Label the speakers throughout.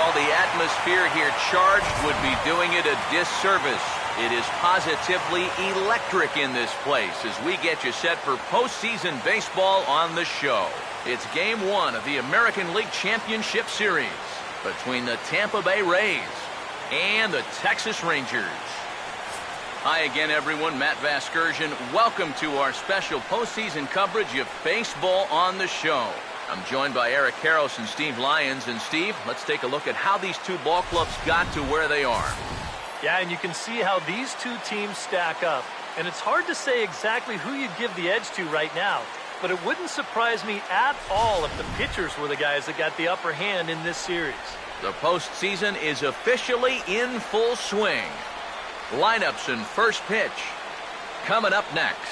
Speaker 1: Well, the atmosphere here charged would be doing it a disservice. It is positively electric in this place as we get you set for postseason baseball on the show. It's Game 1 of the American League Championship Series between the Tampa Bay Rays and the Texas Rangers. Hi again, everyone. Matt Vasgersian. Welcome to our special postseason coverage of baseball on the show. I'm joined by Eric Karros and Steve Lyons. And Steve, let's take a look at how these two ball clubs got to where they are.
Speaker 2: Yeah, and you can see how these two teams stack up. And it's hard to say exactly who you'd give the edge to right now. But it wouldn't surprise me at all if the pitchers were the guys that got the upper hand in this series.
Speaker 1: The postseason is officially in full swing. Lineups and first pitch coming up next.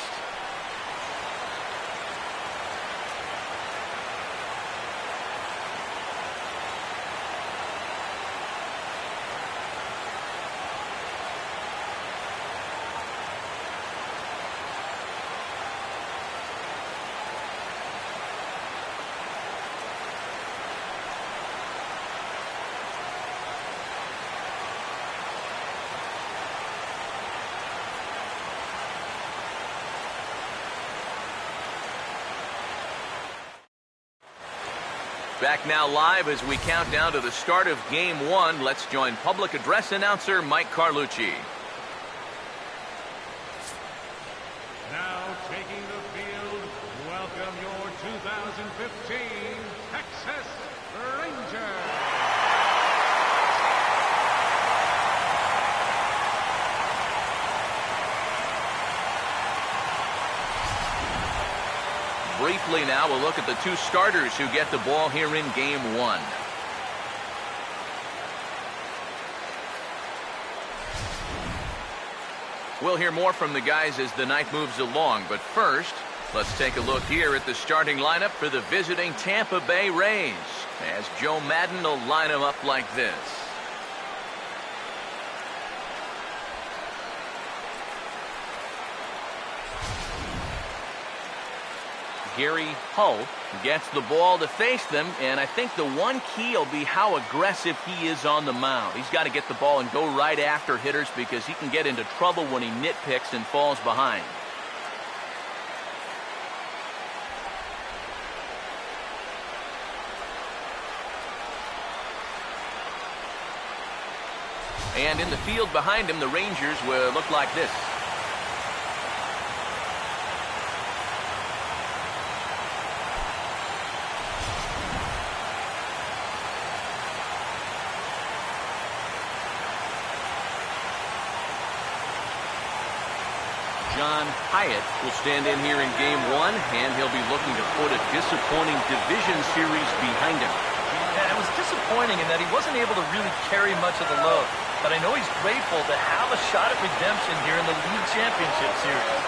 Speaker 1: Back now live as we count down to the start of Game 1. Let's join public address announcer Mike Carlucci.
Speaker 3: Now taking the field, welcome your 2015 Texas Rangers.
Speaker 1: Briefly now, we'll look at the two starters who get the ball here in Game 1. We'll hear more from the guys as the night moves along, but first, let's take a look here at the starting lineup for the visiting Tampa Bay Rays, as Joe Madden will line them up like this. Gary Hull gets the ball to face them, and I think the one key will be how aggressive he is on the mound. He's got to get the ball and go right after hitters because he can get into trouble when he nitpicks and falls behind. And in the field behind him, the Rangers will look like this. John Hyatt will stand in here in Game 1, and he'll be looking to put a disappointing division series behind him.
Speaker 2: Yeah, it was disappointing in that he wasn't able to really carry much of the load. But I know he's grateful to have a shot at redemption here in the League Championship Series.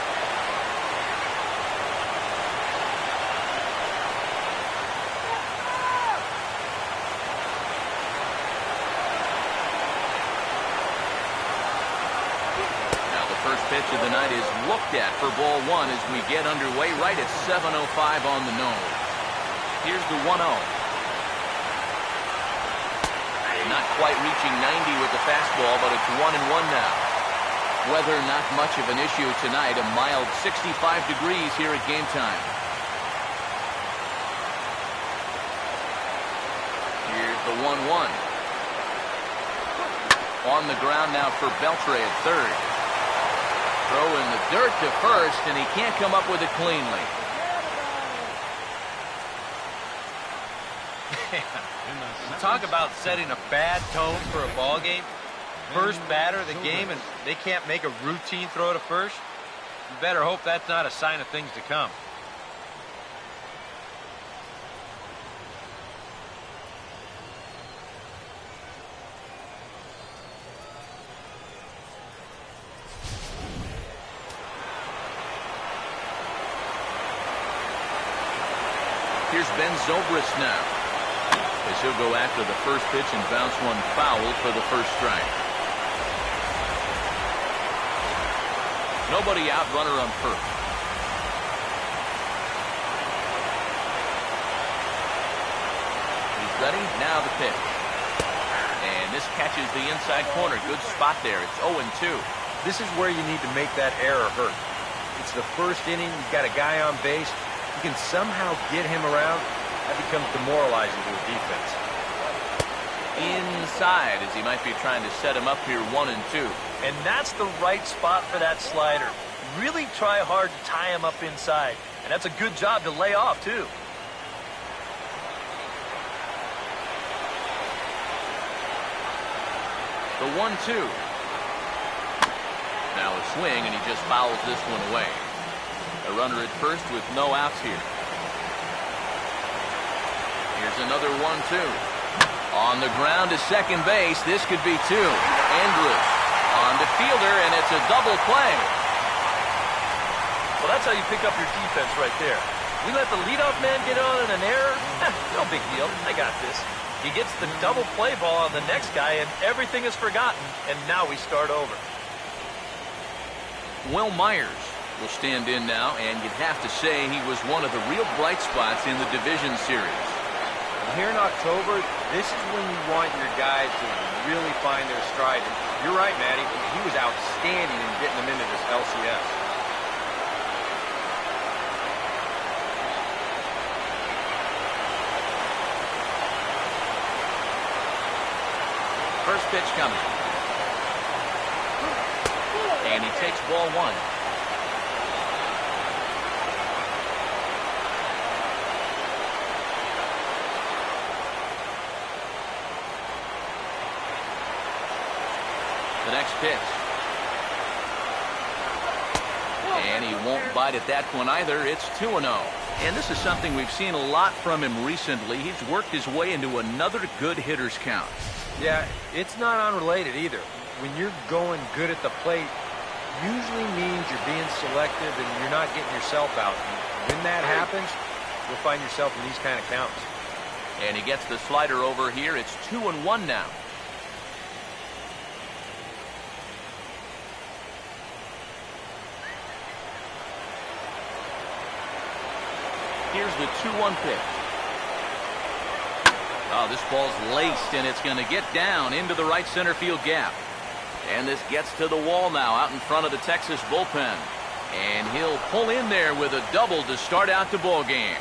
Speaker 1: Pitch of the night is looked at for ball 1 as we get underway right at 7:05 on the nose. Here's the 1-0. Not quite reaching 90 with the fastball, but it's 1-1 now. Weather not much of an issue tonight. A mild 65 degrees here at game time. Here's the 1-1. On the ground now for Beltre at third. Throw in the dirt to first, and he can't come up with it cleanly.
Speaker 4: Talk about setting a bad tone for a ball game. First batter of the game, and they can't make a routine throw to first. You better hope that's not a sign of things to come.
Speaker 1: Here's Ben Zobrist now, as he'll go after the first pitch and bounce one foul for the first strike. Nobody out, runner on first. He's ready, now the pitch. catches the inside corner. Good spot there. It's 0-2.
Speaker 4: This is where you need to make that error hurt. It's the first inning. You've got a guy on base. You can somehow get him around. That becomes demoralizing to the defense.
Speaker 1: Inside, as he might be trying to set him up here 1-2.
Speaker 2: And that's the right spot for that slider. Really try hard to tie him up inside. And that's a good job to lay off, too.
Speaker 1: The 1-2. Now a swing, and he just fouls this one away. A runner at first with no outs here. Here's another 1-2. On the ground to second base. This could be two. Andrus on the fielder, and it's a double play.
Speaker 2: Well, that's how you pick up your defense right there. We let the leadoff man get on in an error. No big deal. I got this. He gets the double play ball on the next guy, and everything is forgotten, and now we start over.
Speaker 1: Will Myers will stand in now, and you'd have to say he was one of the real bright spots in the division series.
Speaker 4: Here in October, this is when you want your guys to really find their stride. And you're right, Matty. He was outstanding in getting them into this LCS.
Speaker 1: First pitch coming. And he takes ball one. The next pitch. And he won't bite at that one either. It's 2-0. And this is something we've seen a lot from him recently. He's worked his way into another good hitter's count.
Speaker 4: Yeah, it's not unrelated either. When you're going good at the plate, usually means you're being selective and you're not getting yourself out. And when that happens, you'll find yourself in these kind of counts.
Speaker 1: And he gets the slider over here. It's 2-1 now. Here's the 2-1 pitch. Oh, this ball's laced, and it's going to get down into the right center field gap. And this gets to the wall now out in front of the Texas bullpen. And he'll pull in there with a double to start out the ball game.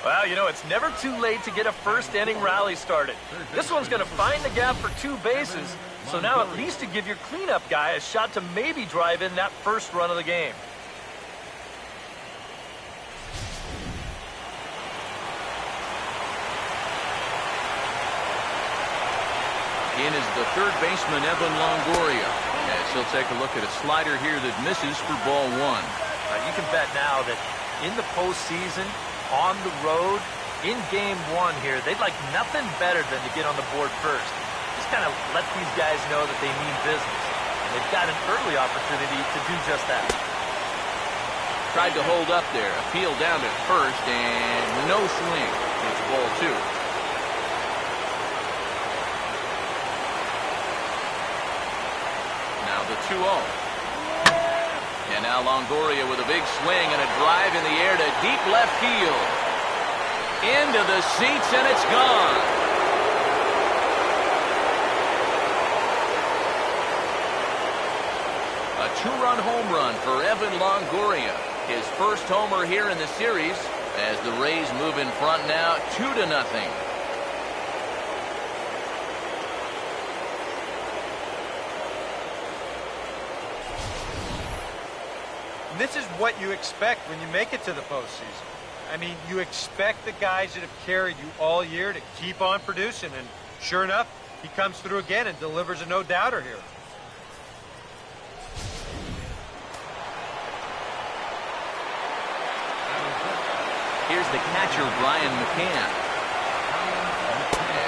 Speaker 2: Well, you know, it's never too late to get a first-inning rally started. This one's going to find the gap for two bases, so now at least to give your cleanup guy a shot to maybe drive in that first run of the game.
Speaker 1: In is the third baseman, Evan Longoria. As he'll take a look at a slider here that misses for ball one.
Speaker 2: You can bet now that in the postseason, on the road, in game one here, they'd like nothing better than to get on the board first. Just kind of let these guys know that they mean business. And they've got an early opportunity to do just that.
Speaker 1: Tried to hold up there. Appeal down at first, and no swing. It's ball two. The 2-0. And now Longoria with a big swing and a drive in the air to deep left field. Into the seats, and it's gone. A two-run home run for Evan Longoria. His first homer here in the series as the Rays move in front now 2-0.
Speaker 4: This is what you expect when you make it to the postseason. I mean, you expect the guys that have carried you all year to keep on producing, and sure enough, he comes through again and delivers a no-doubter here.
Speaker 1: Here's the catcher, Brian McCann.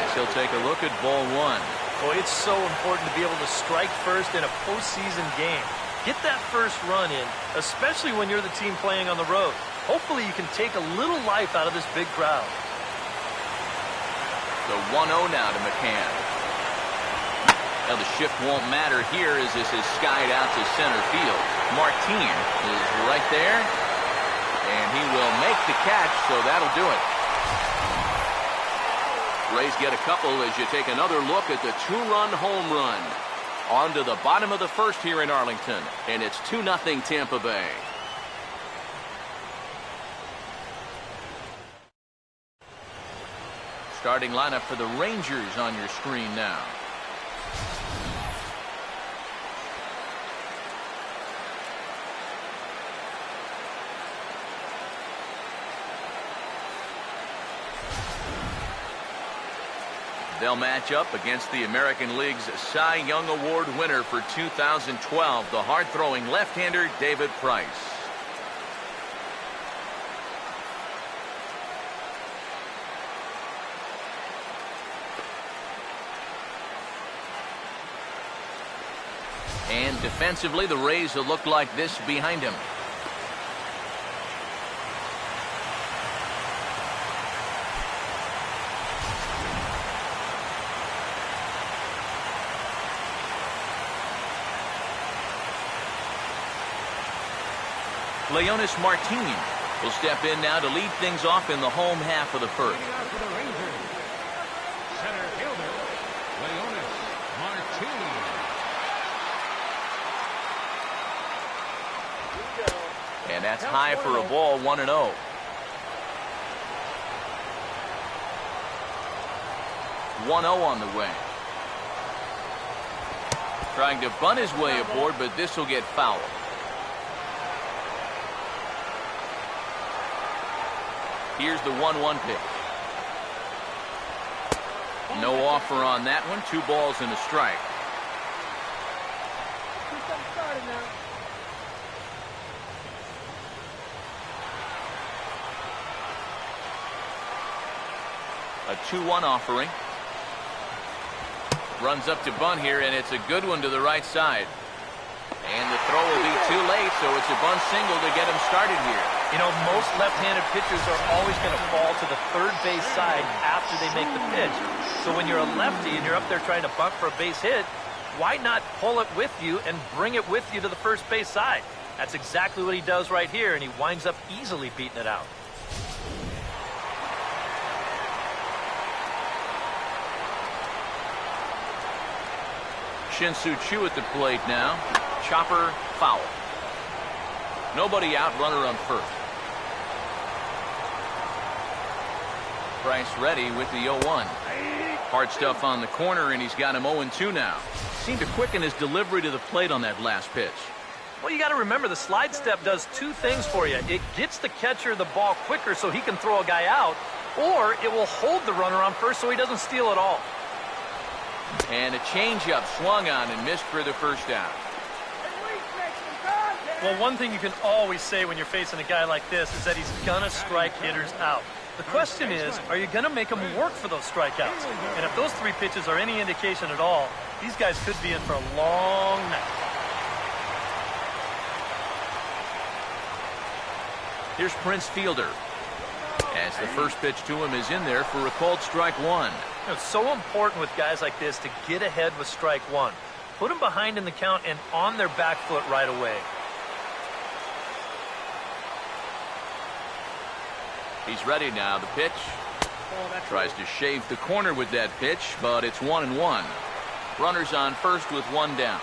Speaker 1: As he'll take a look at ball one.
Speaker 2: Boy, it's so important to be able to strike first in a postseason game. Get that first run in, especially when you're the team playing on the road. Hopefully you can take a little life out of this big crowd.
Speaker 1: The 1-0 now to McCann. Now the shift won't matter here as this is skied out to center field. Martin is right there, and he will make the catch, so that'll do it. Rays get a couple as you take another look at the two-run home run. On to the bottom of the first here in Arlington, and it's 2-0 Tampa Bay. Starting lineup for the Rangers on your screen now. They'll match up against the American League's Cy Young Award winner for 2012, the hard-throwing left-hander David Price. And defensively, the Rays will look like this behind him. Leonis Martin will step in now to lead things off in the home half of the first.
Speaker 3: For the Rangers, center fielder, Leonis Martin.
Speaker 1: And that's high for a ball, 1-0. On the way. Trying to bunt his way aboard, but this will get fouled. Here's the 1-1 pitch. No offer on that one. 2 balls and a strike. A 2-1 offering. Runs up to bunt here, and it's a good one to the right side. And the throw will be too late, so it's a bunt single to get him started here.
Speaker 2: You know, most left-handed pitchers are always going to fall to the third base side after they make the pitch. So when you're a lefty and you're up there trying to bunt for a base hit, why not pull it with you and bring it with you to the first base side? That's exactly what he does right here, and he winds up easily beating it out.
Speaker 1: Shin-Soo Choo at the plate now. Chopper foul. Nobody out, runner on first. Price ready with the 0-1. Hard stuff on the corner, and he's got him 0-2 now. Seemed to quicken his delivery to the plate on that last pitch.
Speaker 2: Well, you got to remember the slide step does 2 things for you. It gets the catcher the ball quicker so he can throw a guy out, or it will hold the runner on first so he doesn't steal it all.
Speaker 1: And a changeup swung on and missed for the first down.
Speaker 2: Well, one thing you can always say when you're facing a guy like this is that he's going to strike hitters out. The question is, are you going to make him work for those strikeouts? And if those 3 pitches are any indication at all, these guys could be in for a long night.
Speaker 1: Here's Prince Fielder. As the first pitch to him is in there for a called strike 1.
Speaker 2: It's so important with guys like this to get ahead with strike 1. Put them behind in the count and on their back foot right away.
Speaker 1: He's ready now. The pitch. Tries to shave the corner with that pitch, but it's 1-1. Runners on first with 1 down.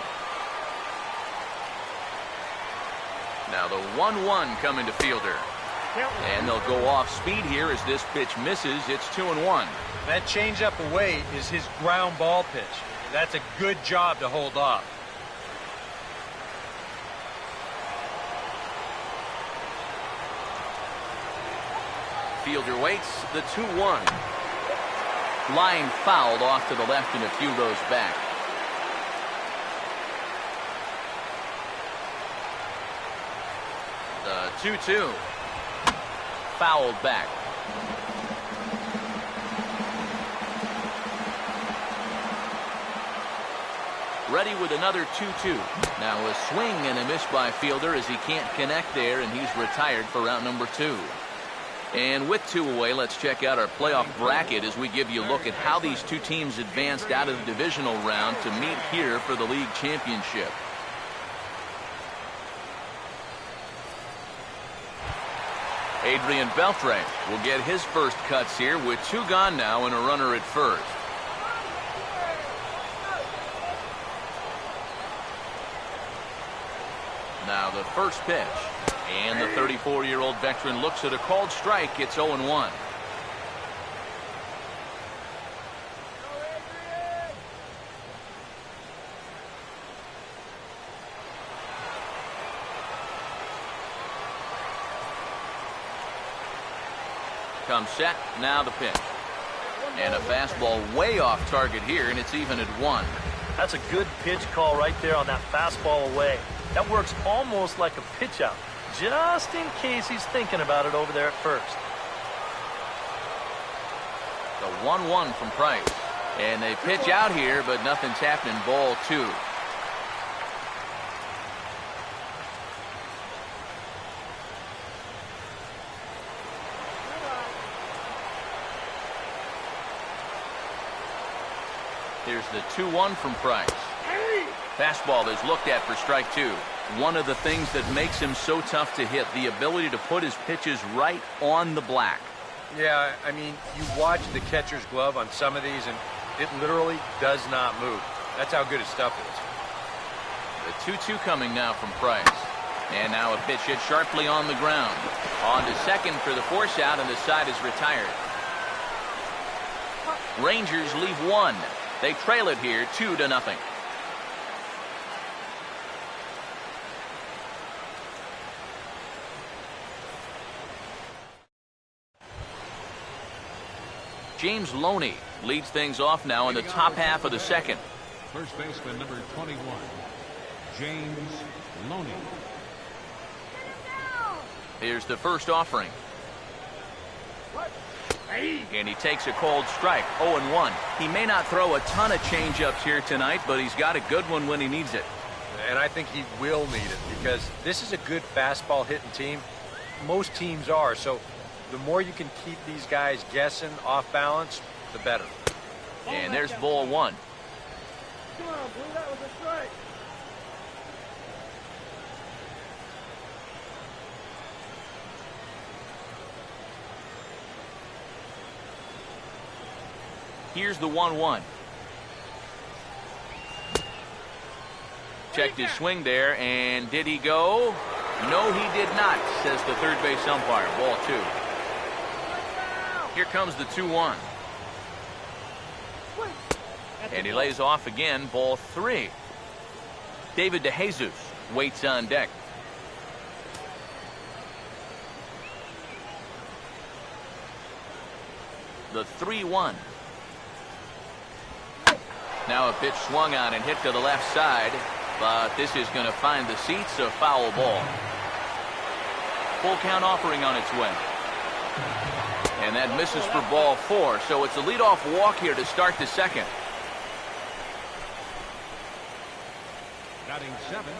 Speaker 1: Now the 1-1 coming to Fielder. And they'll go off speed here as this pitch misses. It's 2-1.
Speaker 4: That changeup away is his ground ball pitch. That's a good job to hold off.
Speaker 1: Fielder waits. The 2-1. Line fouled off to the left and a few rows back. The 2-2. Fouled back. Ready with another 2-2. Now a swing and a miss by Fielder as he can't connect there, and he's retired for round number 2. And with 2 away, let's check out our playoff bracket as we give you a look at how these 2 teams advanced out of the divisional round to meet here for the league championship. Adrian Beltre will get his first cuts here with 2 gone now and a runner at first. Now the first pitch. And the 34-year-old veteran looks at a called strike. It's 0-1. Comes set. Now the pitch. And a fastball way off target here, and it's even at 1.
Speaker 2: That's a good pitch call right there on that fastball away. That works almost like a pitch out, just in case he's thinking about it over there at first.
Speaker 1: The 1-1 from Price. And they pitch out here, but nothing's happening. Ball 2. Here's the 2-1 from Price. Fastball is looked at for strike 2. One of the things that makes him so tough to hit, the ability to put his pitches right on the black.
Speaker 4: Yeah, I mean, you watch the catcher's glove on some of these, and it literally does not move. That's how good his stuff is.
Speaker 1: The 2-2 coming now from Price. And now a pitch hit sharply on the ground. On to second for the force out, and the side is retired. Rangers leave 1. They trail it here 2-0. James Loney leads things off now in the top half of the second.
Speaker 3: First baseman number 21, James Loney.
Speaker 1: Here's the first offering. And he takes a cold strike. 0-1. He may not throw a ton of changeups here tonight, but he's got a good one when he needs it.
Speaker 4: And I think he will need it because this is a good fastball hitting team. Most teams are. So the more you can keep these guys guessing off balance, the better.
Speaker 1: And there's ball 1.
Speaker 5: Come on, Blue, that was a strike.
Speaker 1: Here's the 1-1. Checked his swing there, and did he go? No, he did not, says the third base umpire. Ball 2. Here comes the 2-1. And he lays off again. Ball 3. David DeJesus waits on deck. The 3-1. Now a pitch swung on and hit to the left side, but this is going to find the seats. A foul ball. Full count offering on its way. And that misses for ball 4, so it's a leadoff walk here to start the second.
Speaker 3: Batting 7.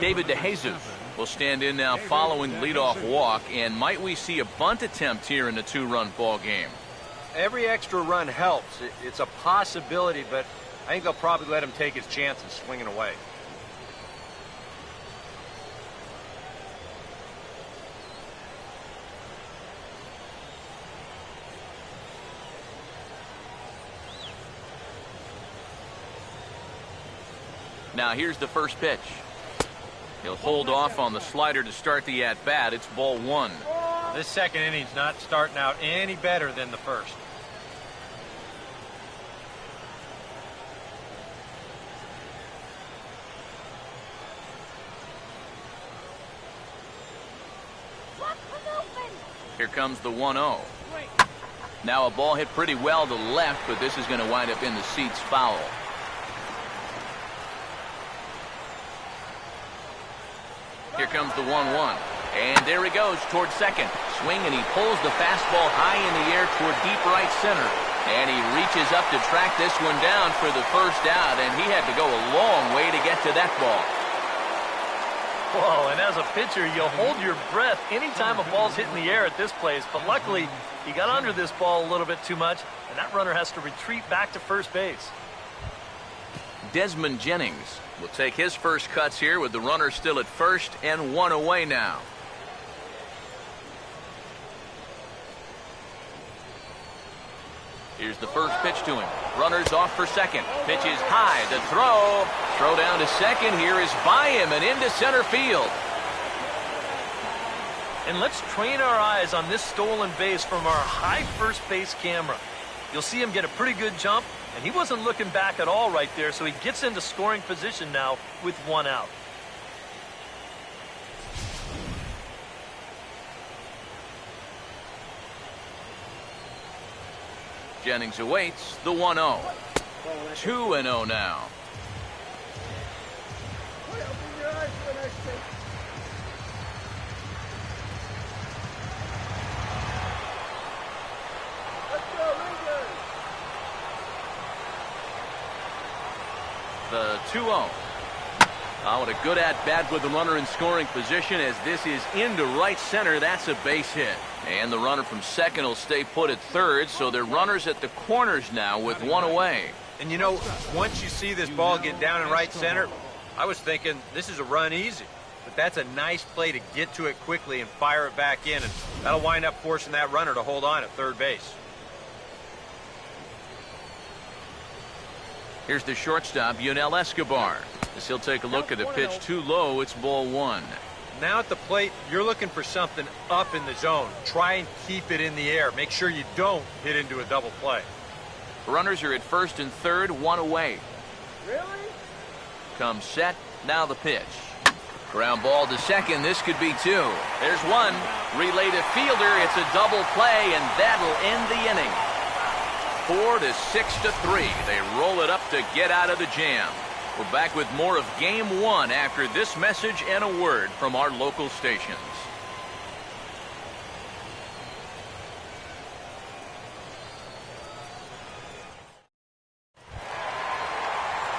Speaker 1: David DeJesus will stand in now following the leadoff walk, and might we see a bunt attempt here in the 2-run ball game?
Speaker 4: Every extra run helps. It's a possibility, but I think they'll probably let him take his chances swinging away.
Speaker 1: Now here's the first pitch. He'll hold off on the slider to start the at-bat. It's ball 1.
Speaker 4: This second inning's not starting out any better than the first.
Speaker 1: Here comes the 1-0. Now a ball hit pretty well to the left, but this is going to wind up in the seats foul. Here comes the 1-1. And there he goes towards second. Swing, and he pulls the fastball high in the air toward deep right center. And he reaches up to track this one down for the first out, and he had to go a long way to get to that ball.
Speaker 2: Whoa, and as a pitcher, you'll hold your breath anytime a ball's hit in the air at this place. But luckily, he got under this ball a little bit too much, and that runner has to retreat back to first base.
Speaker 1: Desmond Jennings will take his first cuts here with the runner still at first and 1 away now. Here's the first pitch to him. Runners off for second. Pitch is high. The throw. Throw down to second here is by him and into center field.
Speaker 2: And let's train our eyes on this stolen base from our high first base camera. You'll see him get a pretty good jump, and he wasn't looking back at all right there, so he gets into scoring position now with one out.
Speaker 1: Jennings awaits the 1-0. 2-0 now.
Speaker 5: Open your eyes for the next pitch. Let's go, Rangers.
Speaker 1: The 2-0. Oh, what a good at-bat with the runner in scoring position as this is into right center. That's a base hit. And the runner from second will stay put at third, so they're runners at the corners now with one away.
Speaker 4: And you know, once you see this ball get down in right center, I was thinking this is a run easy. But that's a nice play to get to it quickly and fire it back in, and that'll wind up forcing that runner to hold on at third base.
Speaker 1: Here's the shortstop, Yunel Escobar. As he'll take a look at a pitch too low, it's ball one.
Speaker 4: Now at the plate, you're looking for something up in the zone. Try and keep it in the air. Make sure you don't hit into a double play.
Speaker 1: Runners are at first and third, one away.
Speaker 5: Really?
Speaker 1: Comes set, now the pitch. Ground ball to second, this could be two. There's one. Relay to fielder, it's a double play, and that'll end the inning. 4-6-3. They roll it up to get out of the jam. We're back with more of Game 1 after this message and a word from our local stations.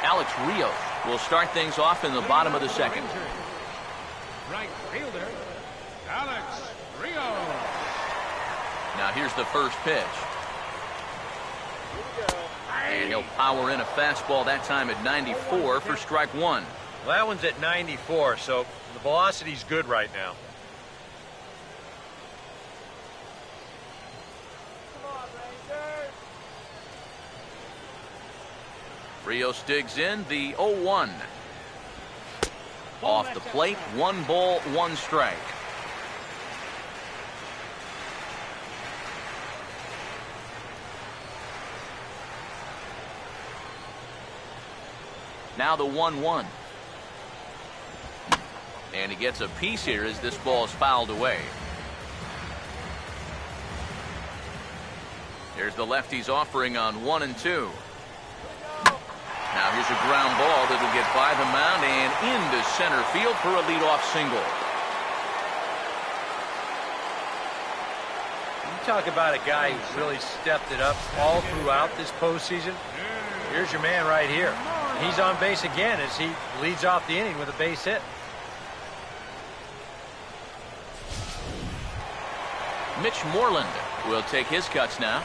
Speaker 1: Alex Rios will start things off in the bottom of the second.
Speaker 3: Right fielder, Alex Rios.
Speaker 1: Now here's the first pitch. And he'll power in a fastball that time at 94 for strike one.
Speaker 4: Well, that one's at 94, so the velocity's good right now.
Speaker 5: Come on, Rangers.
Speaker 1: Rios digs in the 0-1. Off the plate, 1 ball, 1 strike. Now the 1-1. And he gets a piece here as this ball is fouled away. Here's the lefty's offering on 1 and 2. Now here's a ground ball that'll get by the mound and into center field for a leadoff single.
Speaker 4: You talk about a guy who's really stepped it up all throughout this postseason. Here's your man right here. He's on base again as he leads off the inning with a base hit.
Speaker 1: Mitch Moreland will take his cuts now.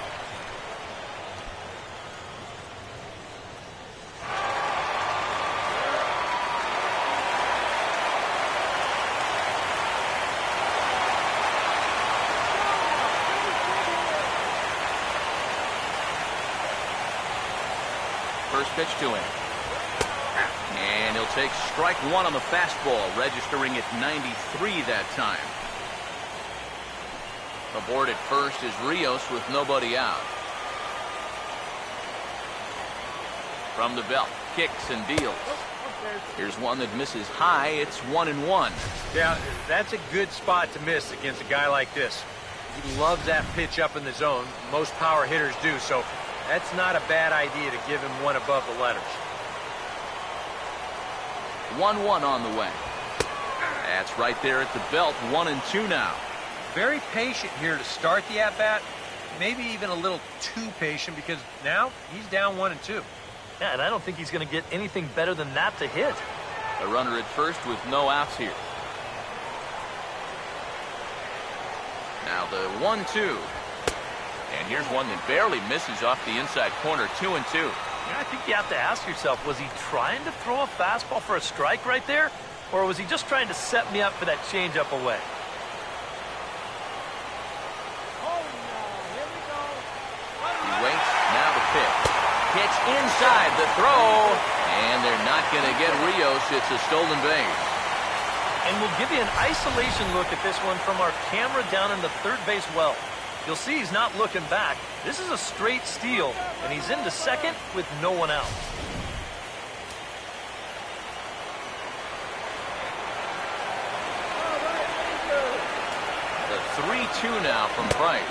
Speaker 1: First pitch to him. And he'll take strike one on the fastball, registering at 93 that time. Aboard at first is Rios with nobody out. From the belt, kicks and deals. Here's one that misses high. It's 1-1.
Speaker 4: Yeah, that's a good spot to miss against a guy like this. He loves that pitch up in the zone. Most power hitters do, so that's not a bad idea to give him one above the letters.
Speaker 1: 1-1 on the way. That's right there at the belt. 1-2 now.
Speaker 4: Very patient here to start the at-bat. Maybe even a little too patient because now he's down 1-2.
Speaker 2: Yeah, and I don't think he's going to get anything better than that to hit.
Speaker 1: A runner at first with no outs here. Now the 1-2. And here's one that barely misses off the inside corner. 2-2.
Speaker 2: Yeah, I think you have to ask yourself, was he trying to throw a fastball for a strike right there? Or was he just trying to set me up for that changeup away?
Speaker 5: Oh, no. Here we go.
Speaker 1: He waits. Pitch inside the throw. And they're not going to get Rios. It's a stolen base.
Speaker 2: And we'll give you an isolation look at this one from our camera down in the third base well. You'll see he's not looking back. This is a straight steal, and he's into second with no one out.
Speaker 1: The 3-2 now from Price.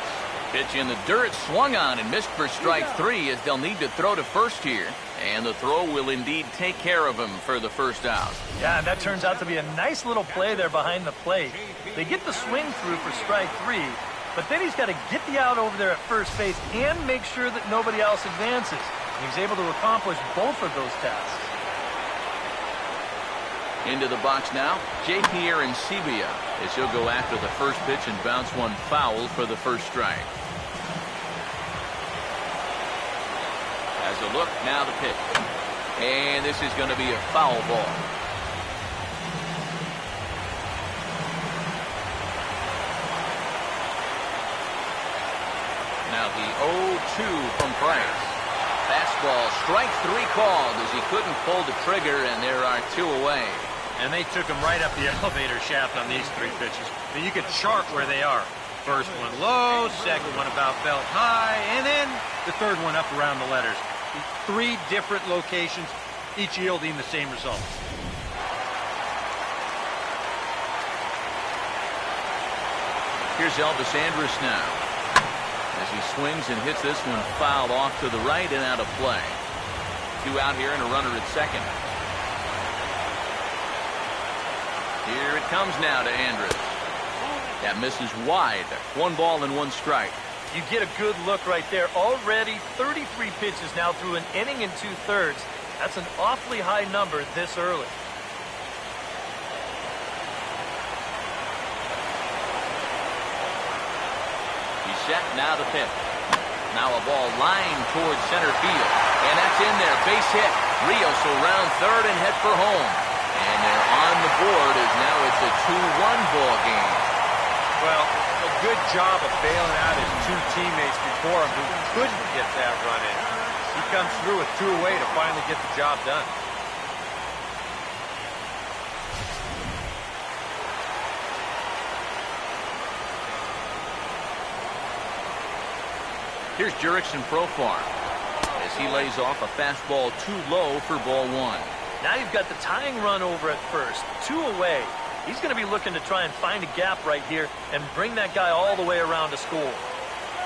Speaker 1: Pitch in the dirt, swung on and missed for strike 3 as they'll need to throw to first here. And the throw will indeed take care of him for the first out.
Speaker 2: Yeah, that turns out to be a nice little play there behind the plate. They get the swing through for strike 3, but then he's got to get the out over there at first base and make sure that nobody else advances. And he's able to accomplish both of those tasks.
Speaker 1: Into the box now, J.P. Arancibia as he'll go after the first pitch and bounce one foul for the first strike. As a look, now the pitch. And this is going to be a foul ball. Now the 0-2 from Price. Fastball, strike 3 called as he couldn't pull the trigger, and there are 2 away.
Speaker 4: And they took him right up the elevator shaft on these 3 pitches. And you could chart where they are. First one low, second one about belt high, and then the third one up around the letters. 3 different locations, each yielding the same result.
Speaker 1: Here's Elvis Andrus now as he swings and hits this one fouled off to the right and out of play. 2 out here and a runner at second. Here it comes now to Andrus. That misses wide. 1 ball and 1 strike.
Speaker 2: You get a good look right there. Already 33 pitches now through an inning and 2/3. That's an awfully high number this early.
Speaker 1: He's set, now the pitch. Now a ball lined towards center field. And that's in there. Base hit. Rios will round third and head for home. And they're on the board as now it's a 2-1 ball game.
Speaker 4: Well, a good job of bailing out his 2 teammates before him who couldn't get that run in. He comes through with 2 away to finally get the job done.
Speaker 1: Here's Jurickson Profar as he lays off a fastball too low for ball 1.
Speaker 2: Now you've got the tying run over at first. 2 away. He's going to be looking to try and find a gap right here and bring that guy all the way around to score.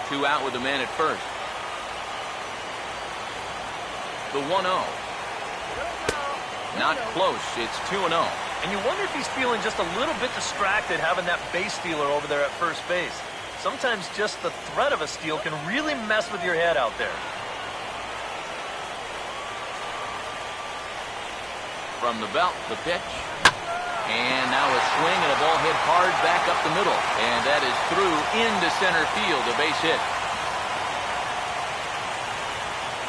Speaker 1: 2 out with the man at first. The 1-0. Not close. It's 2-0.
Speaker 2: And you wonder if he's feeling just a little bit distracted having that base stealer over there at first base. Sometimes just the threat of a steal can really mess with your head out there.
Speaker 1: From the belt, the pitch. And now a swing and a ball hit hard back up the middle. And that is through into center field, a base hit.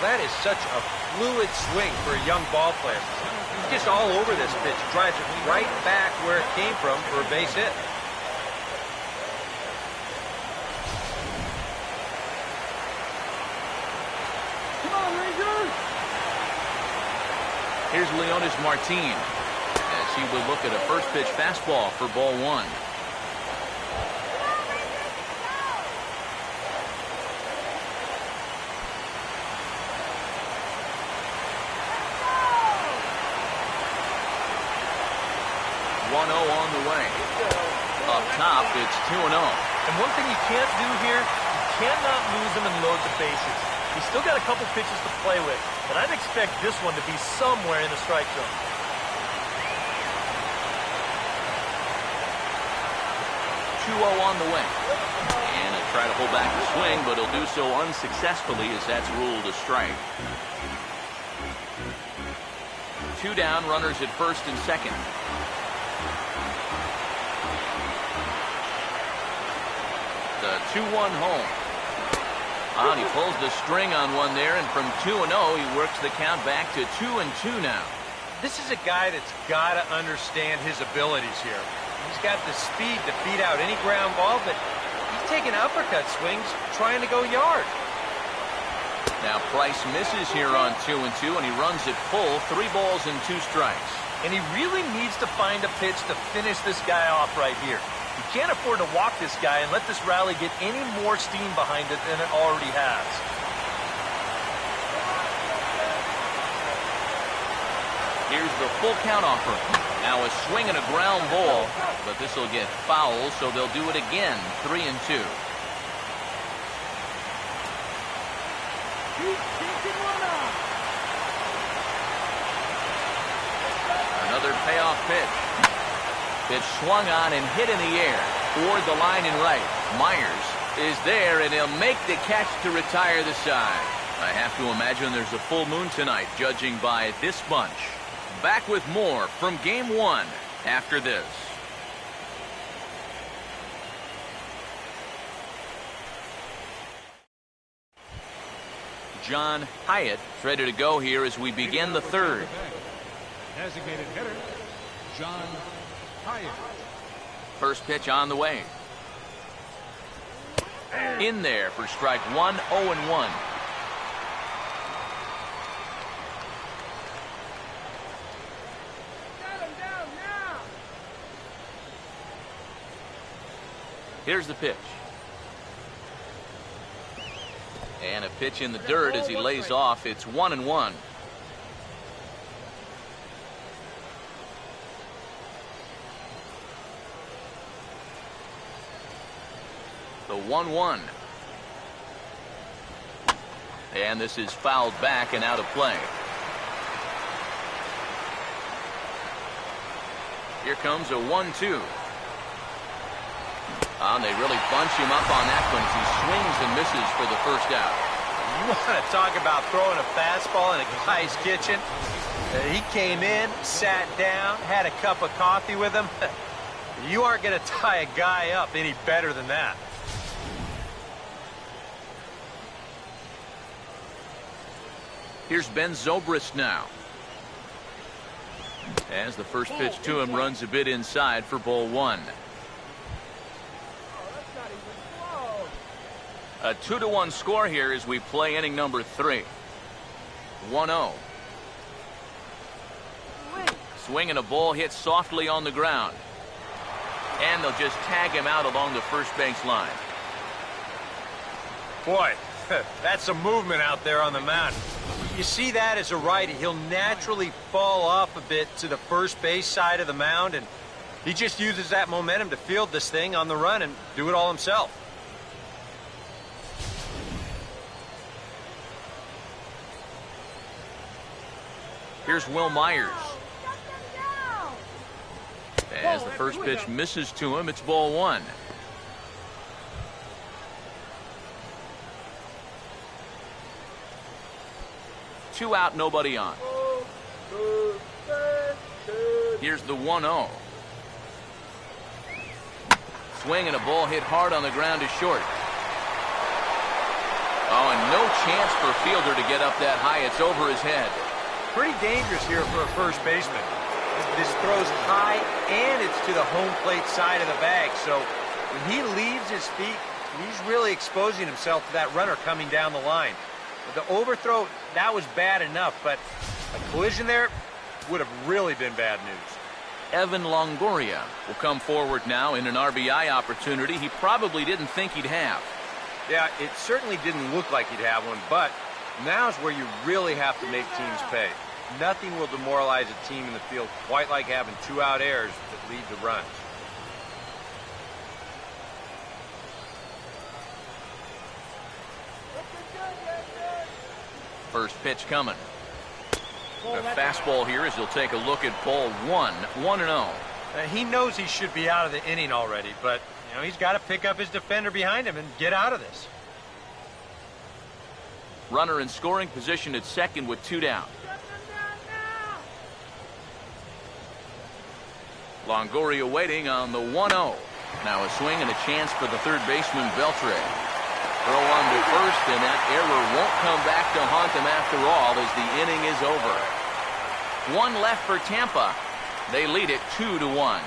Speaker 4: That is such a fluid swing for a young ball player. He's just all over this pitch. Drives it right back where it came from for a base hit.
Speaker 5: Come on, Rangers!
Speaker 1: Here's Leonis Martin as he will look at a first pitch fastball for ball 1. On the way. Up top, it's 2-0.
Speaker 2: And one thing you can't do here, you cannot lose him and load the bases. He's still got a couple pitches to play with, but I'd expect this one to be somewhere in the strike zone.
Speaker 1: 2-0 on the way. And he'll try to hold back the swing, but he'll do so unsuccessfully as that's ruled a strike. 2 down, runners at first and second. The 2-1 home. And he pulls the string on one there, and from 2-0, he works the count back to 2-2 now.
Speaker 4: This is a guy that's got to understand his abilities here. He's got the speed to beat out any ground ball, but he's taking uppercut swings trying to go yard.
Speaker 1: Now Price misses here on 2-2, and he runs it full, 3 balls and 2 strikes.
Speaker 2: And he really needs to find a pitch to finish this guy off right here. You can't afford to walk this guy and let this rally get any more steam behind it than it already has.
Speaker 1: Here's the full count offer. Now a swing and a ground ball, but this will get foul, so they'll do it again, 3-2. Another payoff pitch. Pitch swung on and hit in the air toward the line and right. Myers is there, and he'll make the catch to retire the side. I have to imagine there's a full moon tonight, judging by this bunch. Back with more from Game 1 after this. John Hyatt ready to go here as we begin the third.
Speaker 3: Designated hitter, John Hyatt.
Speaker 1: First pitch on the way. In there for strike 1, 0-1. Here's the pitch. And a pitch in the dirt as he lays off. It's 1-1. The 1-1. And this is fouled back and out of play. Here comes a 1-2. And they really bunch him up on that one as he swings and misses for the first out.
Speaker 4: You want to talk about throwing a fastball in a guy's kitchen? He came in, sat down, had a cup of coffee with him. You aren't going to tie a guy up any better than that.
Speaker 1: Here's Ben Zobrist now. As the first pitch to him runs a bit inside for ball 1. A 2-1 score here as we play inning number 3. 1-0. Swing and a ball hit softly on the ground. And they'll just tag him out along the first base line.
Speaker 4: Boy, that's some movement out there on the mound. You see that as a righty, he'll naturally fall off a bit to the first base side of the mound, and he just uses that momentum to field this thing on the run and do it all himself.
Speaker 1: Here's Will Myers. As the first pitch misses to him, it's ball 1. Two out, nobody on. Here's the 1-0. Swing and a ball hit hard on the ground to short. Oh, and no chance for a fielder to get up that high. It's over his head.
Speaker 4: Pretty dangerous here for a first baseman. This throw's high, and it's to the home plate side of the bag. So when he leaves his feet, he's really exposing himself to that runner coming down the line. The overthrow, that was bad enough, but a collision there would have really been bad news.
Speaker 1: Evan Longoria will come forward now in an RBI opportunity he probably didn't think he'd have.
Speaker 4: Yeah, it certainly didn't look like he'd have one, but now's where you really have to make teams pay. Nothing will demoralize a team in the field quite like having 2-out errors that lead to runs.
Speaker 1: First pitch coming. A fastball here as he'll take a look at ball 1, 1-0.
Speaker 4: He knows he should be out of the inning already, but you know he's got to pick up his defender behind him and get out of this.
Speaker 1: Runner in scoring position at second with 2 down. Longoria waiting on the 1-0. Now a swing and a chance for the third baseman, Beltre. Throw on to first, and that error won't come back to haunt them after all as the inning is over. 1 left for Tampa. They lead it 2-1.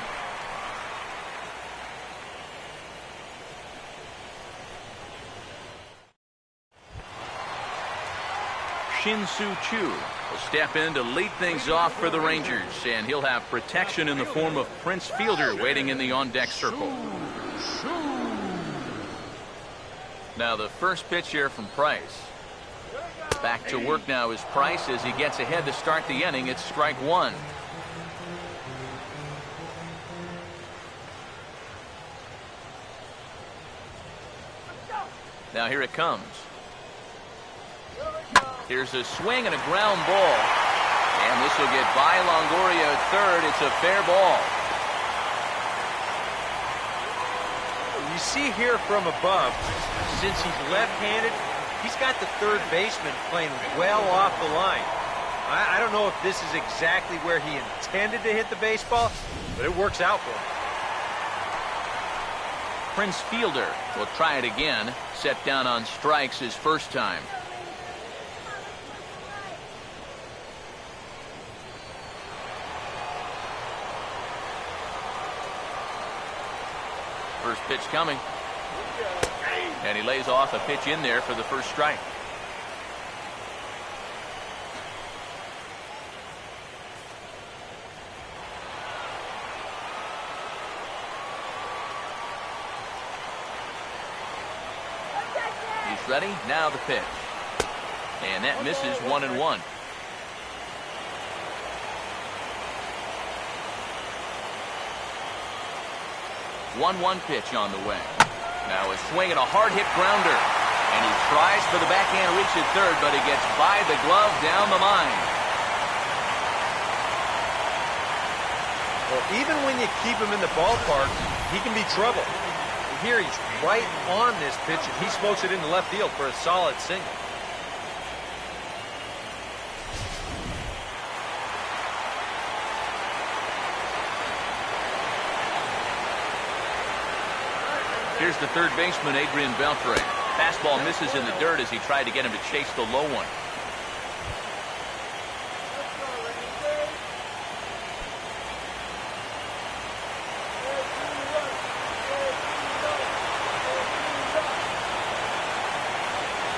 Speaker 1: Shin-Soo Choo will step in to lead things off for the Rangers, and he'll have protection in the form of Prince Fielder waiting in the on-deck circle. Now the first pitch here from Price. Back to work now is Price as he gets ahead to start the inning. It's strike one. Now here it comes. Here's a swing and a ground ball. And this will get by Longoria at third. It's a fair ball.
Speaker 4: You see here from above, since he's left-handed, he's got the third baseman playing well off the line. I don't know if this is exactly where he intended to hit the baseball, but it works out for him.
Speaker 1: Prince Fielder will try it again. Set down on strikes his first time. First pitch coming. And he lays off a pitch in there for the first strike. He's ready. Now the pitch. And that misses 1-1. 1-1 pitch on the way. Now a swing and a hard hit grounder. And he tries for the backhand reach at third, but he gets by the glove down the line.
Speaker 4: Well, even when you keep him in the ballpark, he can be trouble. Here he's right on this pitch, and he smokes it into left field for a solid single.
Speaker 1: Here's the third baseman, Adrian Beltre. Fastball misses in the dirt as he tried to get him to chase the low one.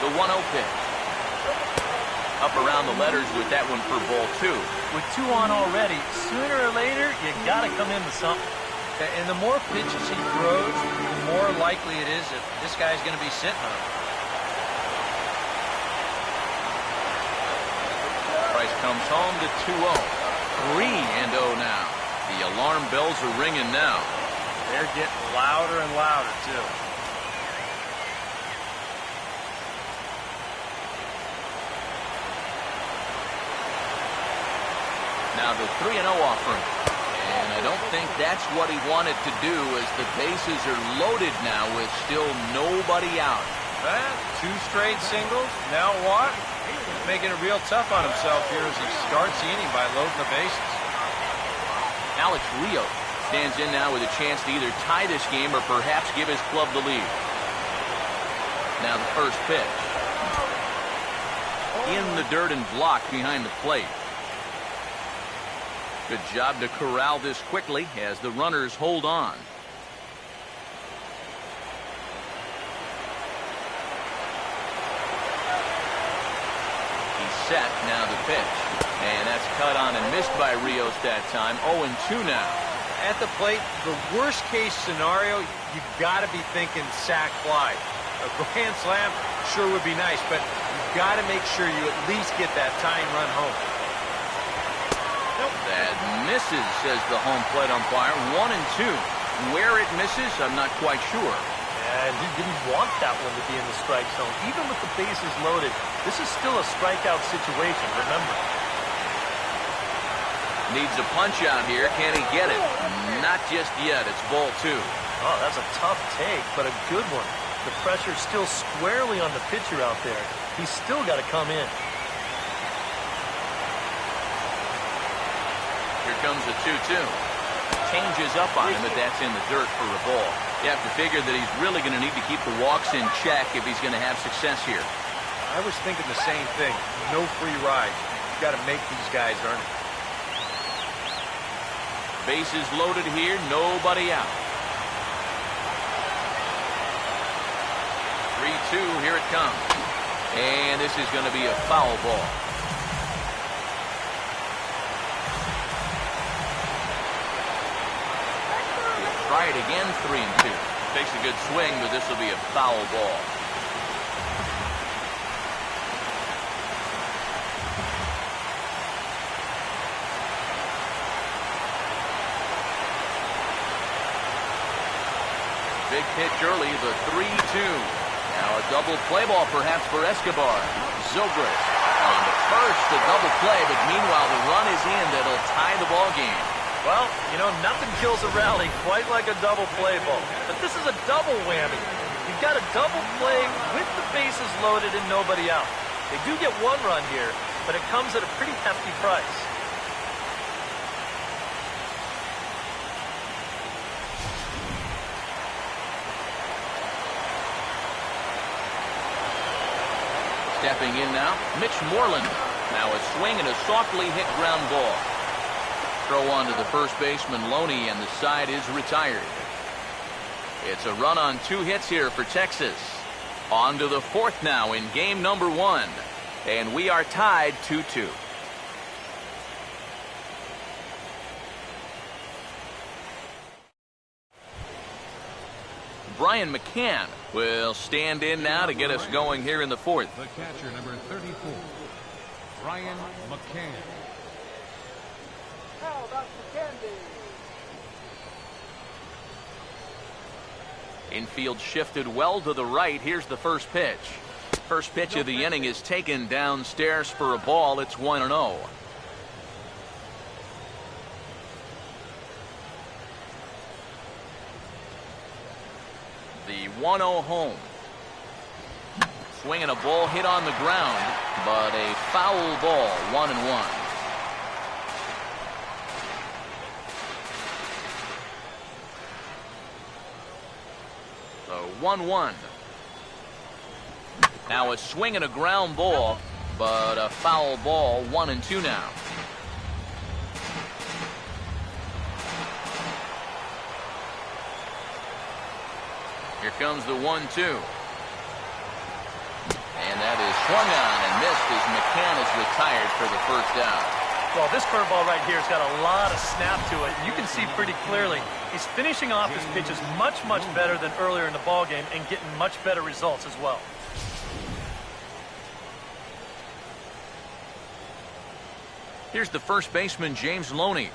Speaker 1: The 1-0 pitch. Up around the letters with that one for ball two.
Speaker 2: With two on already, sooner or later, you got to come in with something.
Speaker 4: And the more pitches he throws, the more likely it is that this guy's going to be sitting on him.
Speaker 1: Price comes home to 2-0. 3-0 now. The alarm bells are ringing now.
Speaker 4: They're getting louder and louder, too.
Speaker 1: Now the 3-0 offering. And I don't think that's what he wanted to do, as the bases are loaded now with still nobody out.
Speaker 4: Two straight singles. Now what? He's making it real tough on himself here as he starts the inning by loading the bases.
Speaker 1: Alex Rios stands in now with a chance to either tie this game or perhaps give his club the lead. Now the first pitch. In the dirt and blocked behind the plate. Good job to corral this quickly as the runners hold on. He's set. Now the pitch. And that's cut on and missed by Rios that time. 0-2 now.
Speaker 4: At the plate, the worst case scenario, you've got to be thinking sac fly. A grand slam sure would be nice, but you've got to make sure you at least get that tying run home.
Speaker 1: That misses, says the home plate umpire. 1-2. Where it misses, I'm not quite sure.
Speaker 2: And he didn't want that one to be in the strike zone. Even with the bases loaded, this is still a strikeout situation, remember.
Speaker 1: Needs a punch out here. Can he get it? Not just yet. It's ball two.
Speaker 2: Oh, that's a tough take, but a good one. The pressure's still squarely on the pitcher out there. He's still got to come in.
Speaker 1: Here comes the 2-2. Changes up on him, but that's in the dirt for a ball. You have to figure that he's really going to need to keep the walks in check if he's going to have success here.
Speaker 4: I was thinking the same thing. No free ride. You've got to make these guys earn it.
Speaker 1: Bases loaded here, nobody out. 3-2, here it comes. And this is going to be a foul ball. He'll try it again, 3-2. Takes a good swing, but this will be a foul ball. Big pitch early, the 3-2. Now a double play ball perhaps for Escobar. Zobrist on the first, a double play, but meanwhile the run is in that'll tie the ball game.
Speaker 2: Well, you know, nothing kills a rally quite like a double play ball. But this is a double whammy. You've got a double play with the bases loaded and nobody out. They do get one run here, but it comes at a pretty hefty price.
Speaker 1: Stepping in now, Mitch Moreland. Now a swing and a softly hit ground ball. Throw on to the first baseman, Loney, and the side is retired. It's a run on 2 hits here for Texas. On to the 4th now in game number 1. And we are tied 2-2. Brian McCann will stand in now to get us going here in the 4th.
Speaker 3: The catcher, number 34, Brian McCann.
Speaker 5: How about McCandy?
Speaker 1: Infield shifted well to the right. Here's the first pitch. First pitch of the inning is taken downstairs for a ball. It's 1-0. The 1-0 home. Swinging a ball hit on the ground, but a foul ball, 1-1. So 1-1. Now a swing and a ground ball, but a foul ball, 1-2 now. Here comes the 1-2. And that is swung on and missed as McCann is retired for the first out.
Speaker 2: Well, this curveball right here has got a lot of snap to it. You can see pretty clearly he's finishing off his pitches much better than earlier in the ballgame and getting much better results as well.
Speaker 1: Here's the first baseman, James Loney.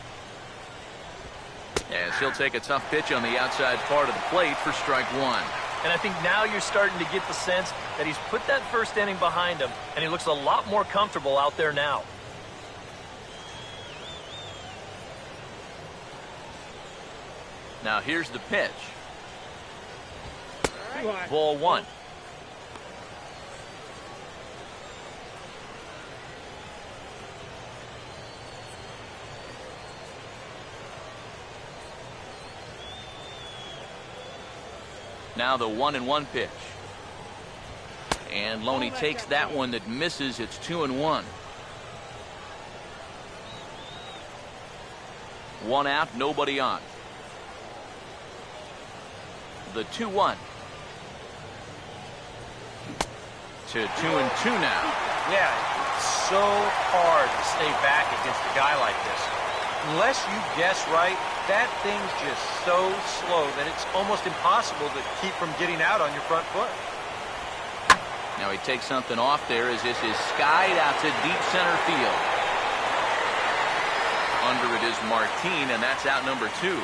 Speaker 1: As he'll take a tough pitch on the outside part of the plate for strike 1.
Speaker 2: And I think now you're starting to get the sense that he's put that first inning behind him, and he looks a lot more comfortable out there now.
Speaker 1: Now here's the pitch. Ball 1. Now the 1-1 pitch. And Loney takes that one that misses. It's 2-1. 1 out, nobody on. The 2-1. To 2-2 now.
Speaker 4: Yeah, it's so hard to stay back against a guy like this. Unless you guess right, that thing's just so slow that it's almost impossible to keep from getting out on your front foot.
Speaker 1: Now he takes something off there as this is skied out to deep center field. Under it is Martin, and that's out number 2.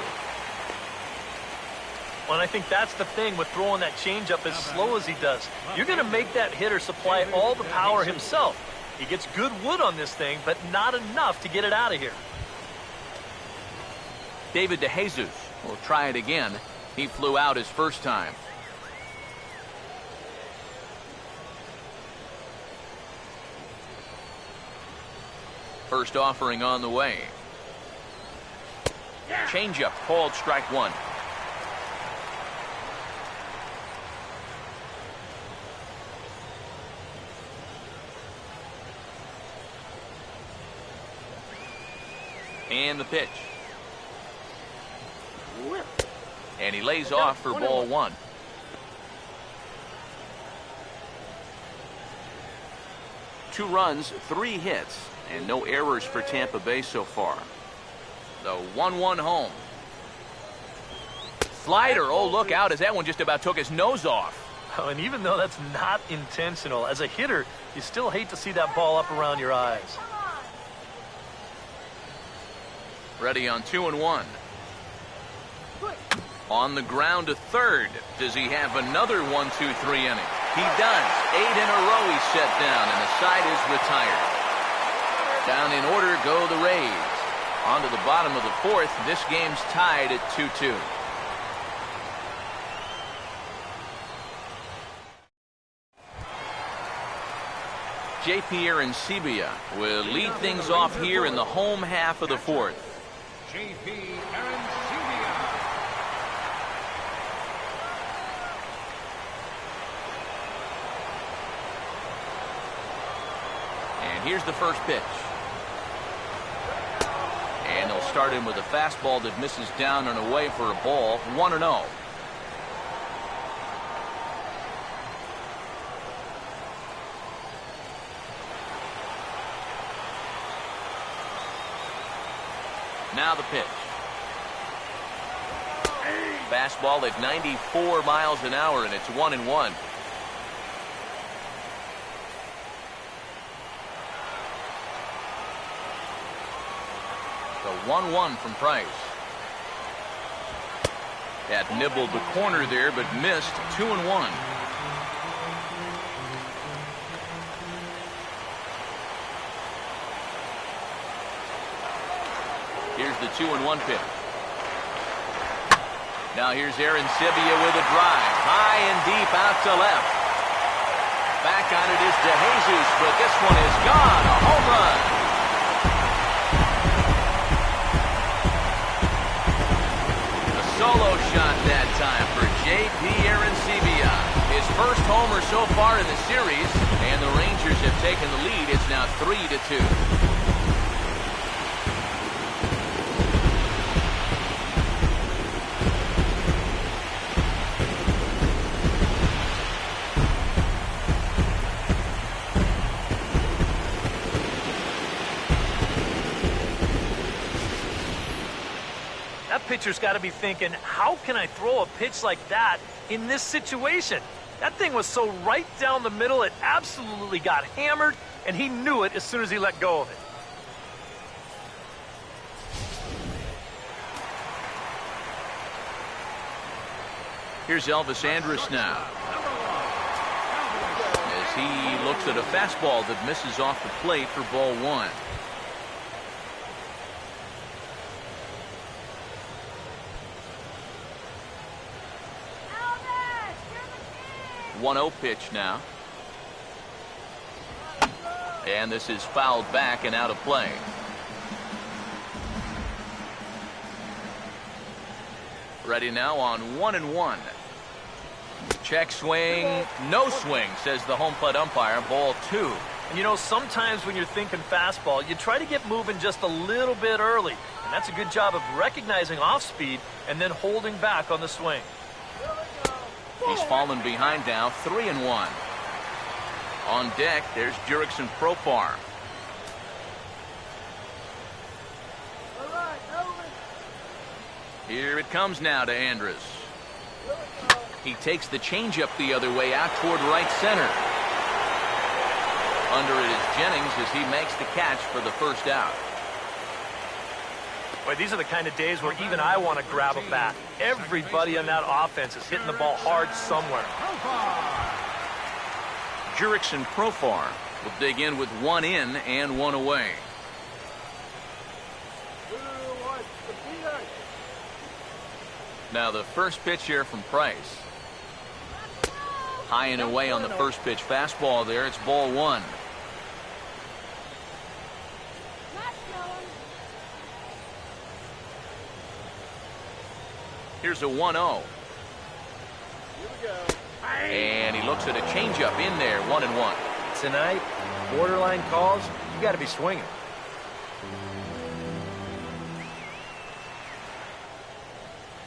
Speaker 2: Well, and I think that's the thing with throwing that changeup as slow as he does. You're going to make that hitter supply all the power himself. He gets good wood on this thing, but not enough to get it out of here.
Speaker 1: David DeJesus will try it again. He flew out his first time. First offering on the way. Changeup called strike 1. And the pitch. And he lays off for ball 1. 2 runs, 3 hits, and no errors for Tampa Bay so far. The 1-1 home. Slider, oh, look out, as that one just about took his nose off.
Speaker 2: Oh, and even though that's not intentional, as a hitter, you still hate to see that ball up around your eyes.
Speaker 1: Ready on 2-1. On the ground to third. Does he have another 1-2-3 inning? He does. 8 in a row he's set down, and the side is retired. Down in order go the Rays. On to the bottom of the 4th. This game's tied at 2-2. J.P. Arancibia will lead things off here in the home half of the 4th.
Speaker 3: J.P. Arancibia.
Speaker 1: And here's the first pitch. And they'll start him with a fastball that misses down and away for a ball. 1-0. Now the pitch. Fastball at 94 miles an hour, and it's 1-1. The 1-1 from Price. That nibbled the corner there, but missed. 2-1. Here's the 2-1 pitch. Now here's Arancibia with a drive. High and deep out to left. Back on it is DeJesus, but this one is gone. A home run. A solo shot that time for J.P. Arancibia. His first homer so far in the series, and the Rangers have taken the lead. It's now 3-2.
Speaker 2: Pitcher's got to be thinking, how can I throw a pitch like that in this situation? That thing was so right down the middle, it absolutely got hammered, and he knew it as soon as he let go of it.
Speaker 1: Here's Elvis Andrus now, as he looks at a fastball that misses off the plate for ball 1. 1-0 pitch now. And this is fouled back and out of play. Ready now on 1-1. Check swing, no swing, says the home plate umpire. Ball 2.
Speaker 2: And you know, sometimes when you're thinking fastball, you try to get moving just a little bit early. And that's a good job of recognizing off speed and then holding back on the swing.
Speaker 1: He's fallen behind now, 3-1. On deck, there's Jurickson Profar. Here it comes now to Andrus. He takes the changeup the other way out toward right center. Under it is Jennings as he makes the catch for the first out.
Speaker 2: Boy, these are the kind of days where even I want to grab a bat. Everybody on that offense is hitting the ball hard somewhere.
Speaker 1: Jurickson Profar will dig in with 1 in and 1 away. Now the first pitch here from Price. High and away on the first pitch fastball there. It's ball 1. Here's a 1-0. And he looks at a changeup in there, 1-1.
Speaker 4: Tonight, borderline calls, you got to be swinging.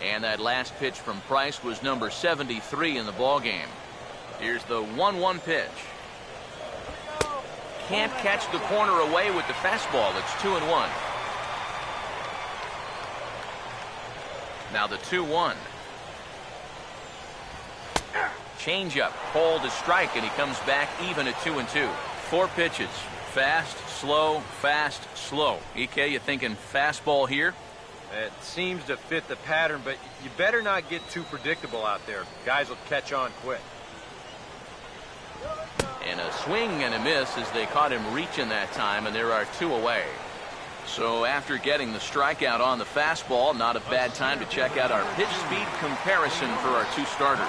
Speaker 1: And that last pitch from Price was number 73 in the ball game. Here's the 1-1 pitch. can't catch the corner away with the fastball. It's 2-1. Now the 2-1. Changeup, called a strike, and he comes back even at 2-2. 4 pitches. Fast, slow, fast, slow. EK, you thinking fastball here?
Speaker 4: It seems to fit the pattern, but you better not get too predictable out there. Guys will catch on quick.
Speaker 1: And a swing and a miss as they caught him reaching that time, and there are 2 away. So after getting the strikeout on the fastball, not a bad time to check out our pitch speed comparison for our 2 starters.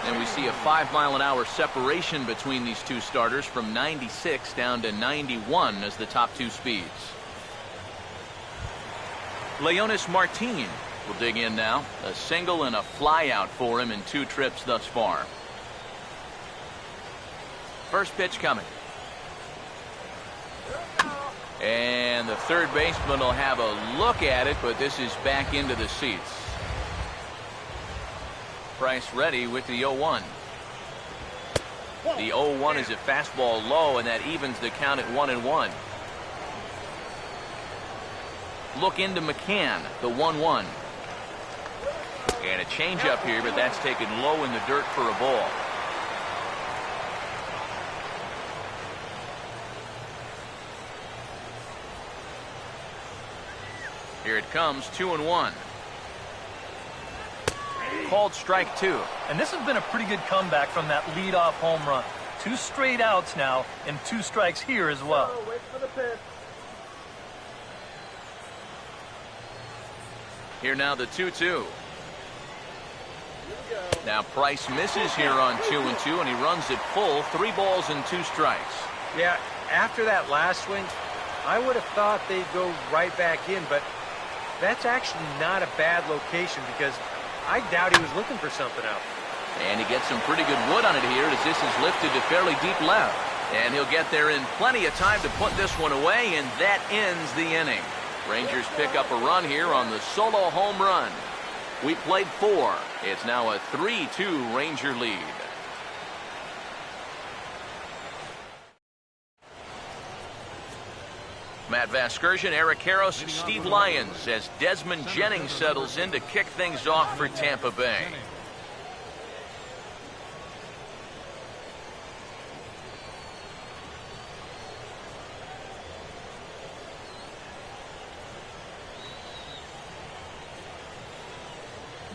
Speaker 1: And we see a 5-mile-an-hour separation between these 2 starters from 96 down to 91 as the top 2 speeds. Leonis Martin will dig in now. A single and a flyout for him in 2 trips thus far. First pitch coming. And the third baseman will have a look at it, but this is back into the seats. Price ready with the 0-1. The 0-1 is a fastball low, and that evens the count at 1-1. Look into McCann, the 1-1. And a changeup here, but that's taken low in the dirt for a ball. Here it comes, 2-1. Called strike 2.
Speaker 2: And this has been a pretty good comeback from that leadoff home run. 2 straight outs now and 2 strikes here as well.
Speaker 5: Wait for the pitch.
Speaker 1: Here now the 2-2. Now Price misses here on 2-2, and he runs it full. 3 balls and 2 strikes.
Speaker 4: Yeah, after that last swing, I would have thought they'd go right back in, but that's actually not a bad location because I doubt he was looking for something out.
Speaker 1: And he gets some pretty good wood on it here as this is lifted to fairly deep left. And he'll get there in plenty of time to put this one away, and that ends the inning. Rangers pick up a run here on the solo home run. We played 4. It's now a 3-2 Ranger lead. Matt Vasgersian, Eric Karros, Steve Lyons as Desmond Jennings settles in to kick things off for Tampa Bay.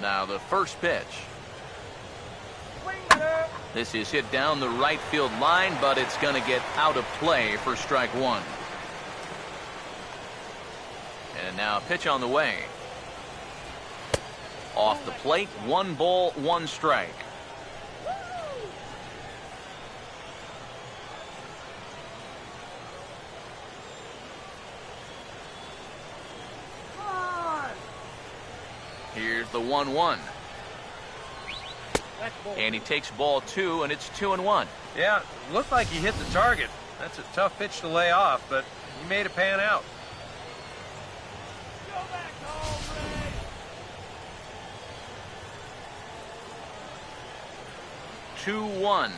Speaker 1: Now the first pitch. This is hit down the right field line, but it's going to get out of play for strike 1. And now a pitch on the way. Off the plate, 1 ball, 1 strike. Here's the 1-1. And he takes ball 2, and it's 2-1.
Speaker 4: Yeah, looked like he hit the target. That's a tough pitch to lay off, but he made it pan out.
Speaker 1: 2-1.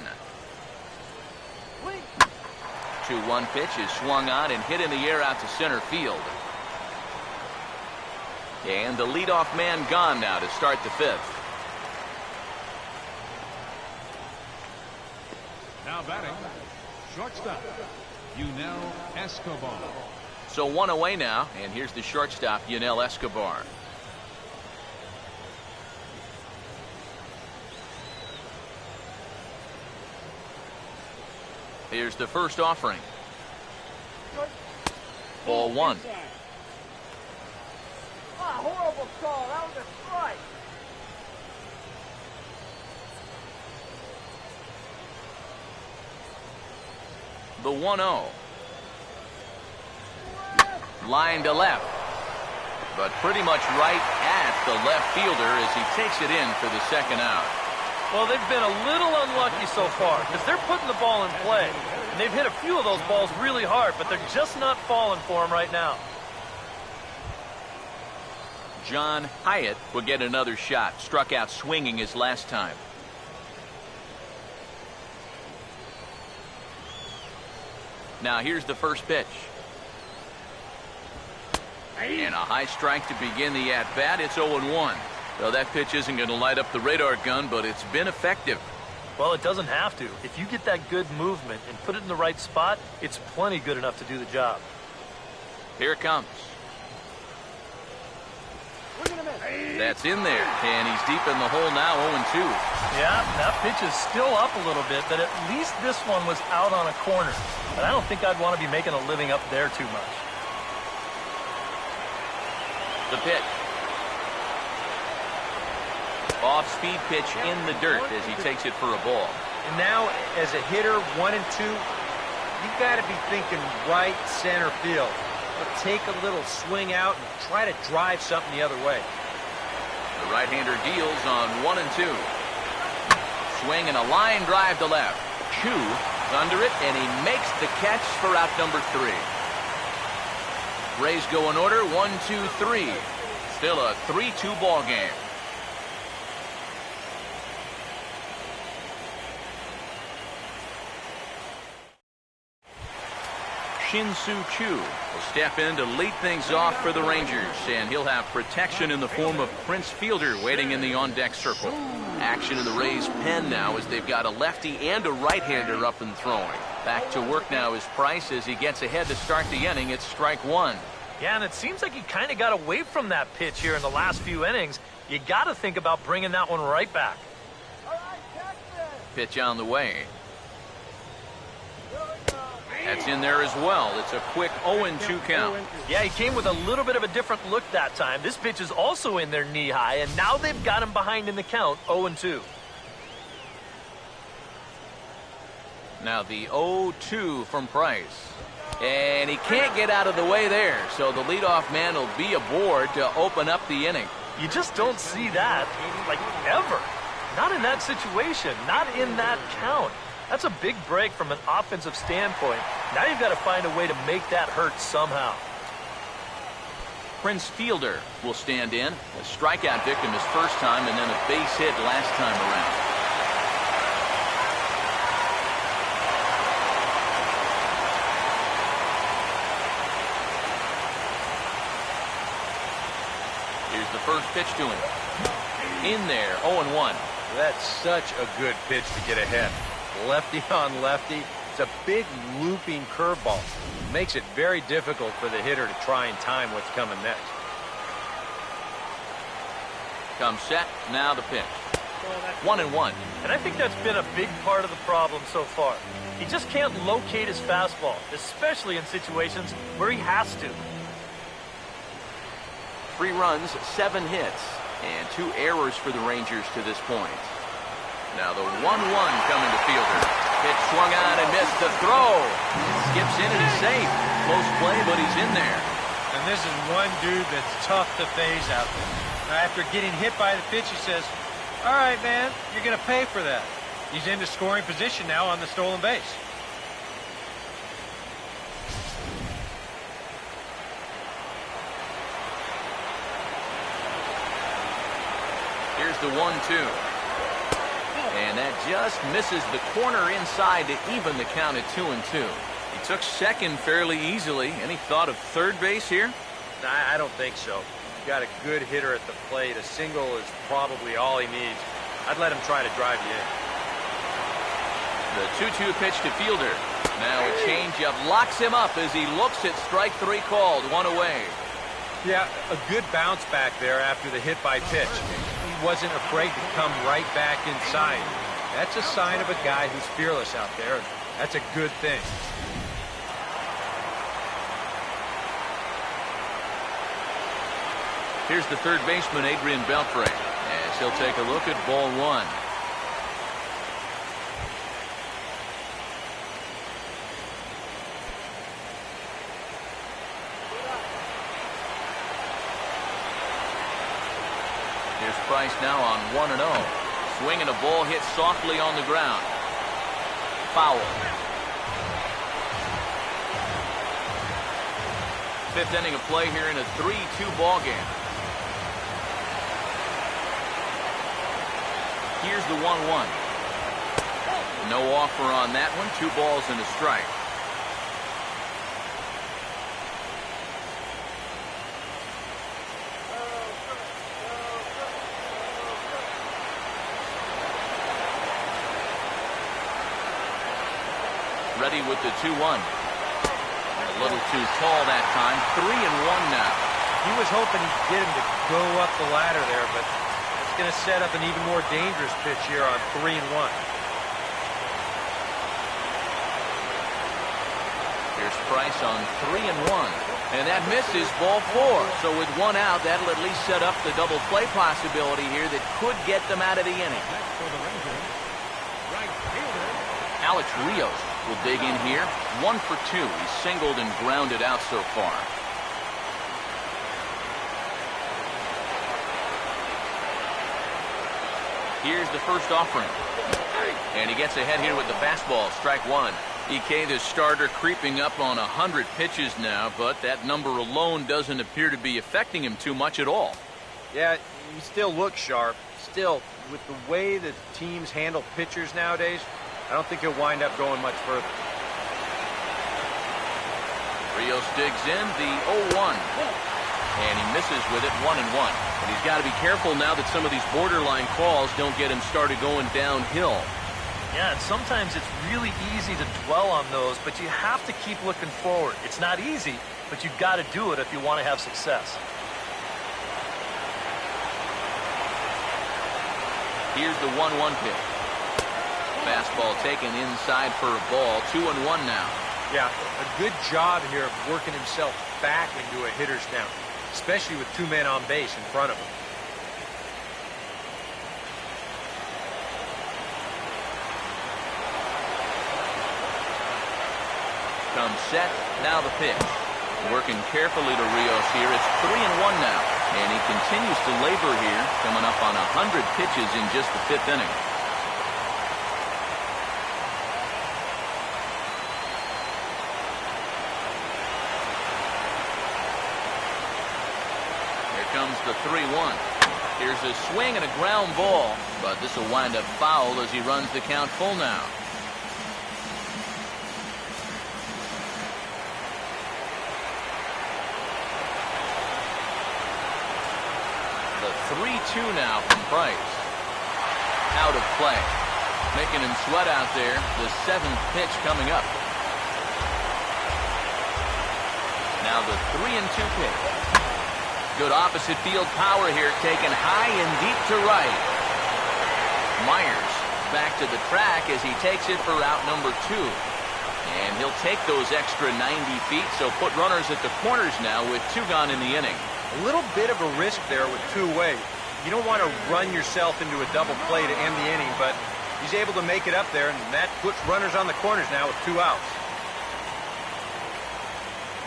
Speaker 1: 2-1 pitch is swung on and hit in the air out to center field. And the leadoff man gone now to start the 5th.
Speaker 3: Now batting, shortstop, Yunel Escobar.
Speaker 1: So 1 away now, and here's the shortstop, Yunel Escobar. Here's the first offering. Ball 1.
Speaker 5: Horrible call. That was a strike.
Speaker 1: The 1-0. Line to left. But pretty much right at the left fielder as he takes it in for the second out.
Speaker 2: Well, they've been a little unlucky so far because they're putting the ball in play. And they've hit a few of those balls really hard, but they're just not falling for them right now.
Speaker 1: John Hyatt will get another shot. Struck out swinging his last time. Now here's the first pitch. And a high strike to begin the at-bat. It's 0-1. Well, that pitch isn't going to light up the radar gun, but it's been effective.
Speaker 2: Well, it doesn't have to. If you get that good movement and put it in the right spot, it's plenty good enough to do the job.
Speaker 1: Here it comes. That's in there, and he's deep in the hole now, 0-2.
Speaker 2: Yeah, that pitch is still up a little bit, but at least this one was out on a corner. But I don't think I'd want to be making a living up there too much.
Speaker 1: The pitch. Off-speed pitch in the dirt as he takes it for a ball.
Speaker 4: And now, as a hitter, 1 and 2, you've got to be thinking right center field. Take a little swing out and try to drive something the other way.
Speaker 1: The right-hander deals on 1 and 2. Swing and a line drive to left. Chu is under it, and he makes the catch for out number 3. Rays go in order, 1, 2, 3. Still a 3-2 ball game. Shin-Soo Choo will step in to lead things off for the Rangers, and he'll have protection in the form of Prince Fielder waiting in the on-deck circle. Action in the Rays' pen now as they've got a lefty and a right-hander up and throwing. Back to work now is Price as he gets ahead to start the inning. It's strike 1.
Speaker 2: Yeah, and it seems like he kind of got away from that pitch here in the last few innings. You got to think about bringing that one right back.
Speaker 1: Pitch on the way. That's in there as well. It's a quick 0-2 count.
Speaker 2: Yeah, he came with a little bit of a different look that time. This pitch is also in there knee-high, and now they've got him behind in the count, 0-2.
Speaker 1: Now the 0-2 from Price. And he can't get out of the way there, so the leadoff man will be aboard to open up the inning.
Speaker 2: You just don't see that, like, ever. Not in that situation, not in that count. That's a big break from an offensive standpoint. Now you've got to find a way to make that hurt somehow.
Speaker 1: Prince Fielder will stand in. A strikeout victim his first time and then a base hit last time around. Here's the first pitch to him. In there, 0-1.
Speaker 4: That's such a good pitch to get ahead. Lefty on lefty. It's a big looping curveball. Makes it very difficult for the hitter to try and time what's coming next.
Speaker 1: Comes set. Now the pitch. 1-1.
Speaker 2: And I think that's been a big part of the problem so far. He just can't locate his fastball, especially in situations where he has to.
Speaker 1: 3 runs, 7 hits, and 2 errors for the Rangers to this point. Now the 1-1 coming to Fielder. Pitch swung on and missed the throw. Skips in and he's safe. Close play, but he's in there.
Speaker 4: And this is one dude that's tough to phase out there. Now, after getting hit by the pitch, he says, all right, man, you're going to pay for that. He's into scoring position now on the stolen base.
Speaker 1: Here's the 1-2. And that just misses the corner inside to even the count at 2-2. He took second fairly easily. Any thought of third base here?
Speaker 4: I don't think so. You've got a good hitter at the plate. A single is probably all he needs. I'd let him try to drive you in.
Speaker 1: The 2-2 pitch to Fielder. Now a changeup locks him up as he looks at strike 3 called. 1 away.
Speaker 4: Yeah, a good bounce back there after the hit by pitch. He wasn't afraid to come right back inside. That's a sign of a guy who's fearless out there. That's a good thing.
Speaker 1: Here's the third baseman, Adrian Beltre, as he'll take a look at ball 1. Here's Price now on 1-0. Swinging a ball hit softly on the ground. Foul. 5th inning of play here in a 3-2 ball game. Here's the 1-1. No offer on that one. 2 balls and a strike. ready with the 2-1. A little too tall that time. 3-1 now.
Speaker 4: He was hoping he'd get him to go up the ladder there, but it's going to set up an even more dangerous pitch here on 3-1.
Speaker 1: Here's Price on 3-1. And that misses, ball 4. So with 1 out, that'll at least set up the double play possibility here that could get them out of the inning. Alex Rios will dig in here. 1 for 2. He's singled and grounded out so far. Here's the first offering. And he gets ahead here with the fastball. Strike 1. EK, the starter, creeping up on 100 pitches now, but that number alone doesn't appear to be affecting him too much at all.
Speaker 4: Yeah, he still looks sharp. Still, with the way the teams handle pitchers nowadays, I don't think he'll wind up going much further.
Speaker 1: Rios digs in the 0-1. And he misses with it, 1-1. But he's got to be careful now that some of these borderline calls don't get him started going downhill.
Speaker 2: Yeah, and sometimes it's really easy to dwell on those, but you have to keep looking forward. It's not easy, but you've got to do it if you want to have success.
Speaker 1: Here's the 1-1 pitch. Fastball taken inside for a ball. 2-1 now.
Speaker 4: Yeah, a good job here of working himself back into a hitter's count, especially with 2 men on base in front of him.
Speaker 1: Comes set, now the pitch. Working carefully to Rios here. It's 3-1 now. And he continues to labor here, coming up on 100 pitches in just the 5th inning. Here comes the 3-1. Here's a swing and a ground ball, but this will wind up foul as he runs the count full now. The 3-2 now from Price. Out of play. Making him sweat out there. The 7th pitch coming up. Now the 3-2 pitch. Good opposite field power here, taken high and deep to right. Myers back to the track as he takes it for out number 2. And he'll take those extra 90 feet, so put runners at the corners now with 2 gone in the inning.
Speaker 4: A little bit of a risk there with 2 away. You don't want to run yourself into a double play to end the inning, but he's able to make it up there, and that puts runners on the corners now with 2 outs.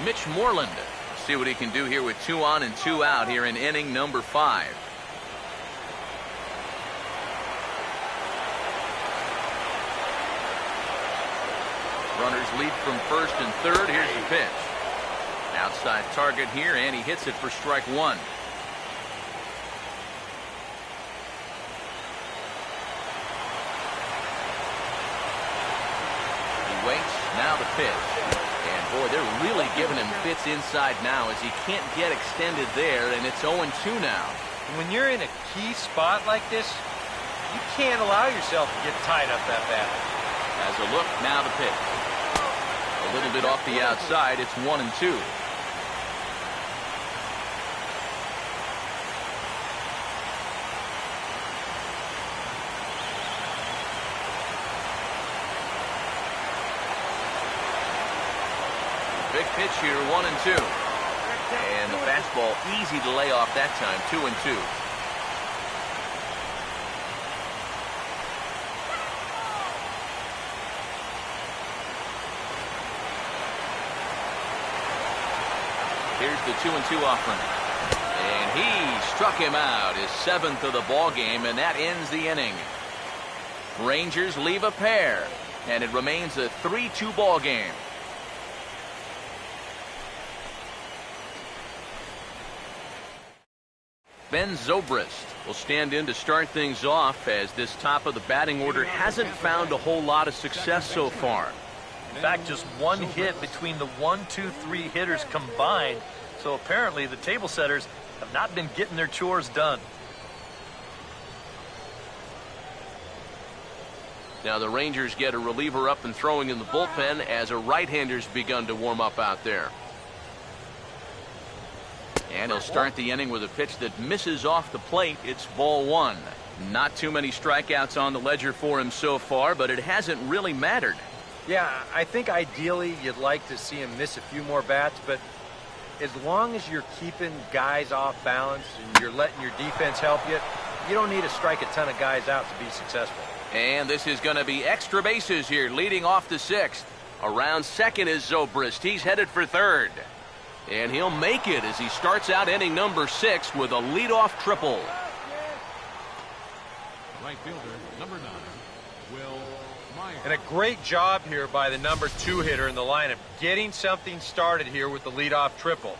Speaker 1: Mitch Moreland. See what he can do here with 2 on and 2 out here in inning number 5. Runners lead from first and third. Here's the pitch. Outside target here, and he hits it for strike 1. He waits. Now the pitch. And boy, they're really giving him fits inside now as he can't get extended there, and it's 0-2 now.
Speaker 4: And when you're in a key spot like this, you can't allow yourself to get tied up that bad.
Speaker 1: As a look, now the pitch. A little bit off the outside, it's 1-2. Big pitch here, 1-2. And the fastball easy to lay off that time, 2-2. Here's the 2-2 offering. And he struck him out, his 7th of the ball game, and that ends the inning. Rangers leave a pair, and it remains a 3-2 ball game. Ben Zobrist will stand in to start things off, as this top of the batting order hasn't found a whole lot of success so far.
Speaker 2: In fact, just 1 hit between the 1, 2, 3 hitters combined. So apparently the table setters have not been getting their chores done.
Speaker 1: Now the Rangers get a reliever up and throwing in the bullpen as a right-hander's begun to warm up out there. And he'll start the inning with a pitch that misses off the plate. It's ball one. Not too many strikeouts on the ledger for him so far, but it hasn't really mattered.
Speaker 4: Yeah, I think ideally you'd like to see him miss a few more bats, but as long as you're keeping guys off balance and you're letting your defense help you, you don't need to strike a ton of guys out to be successful.
Speaker 1: And this is going to be extra bases here, leading off the sixth. Around second is Zobrist. He's headed for third. And he'll make it as he starts out inning number 6 with a leadoff triple.
Speaker 3: Right fielder, number 9, Will Myers.
Speaker 4: And a great job here by the number 2 hitter in the lineup, getting something started here with the leadoff triple.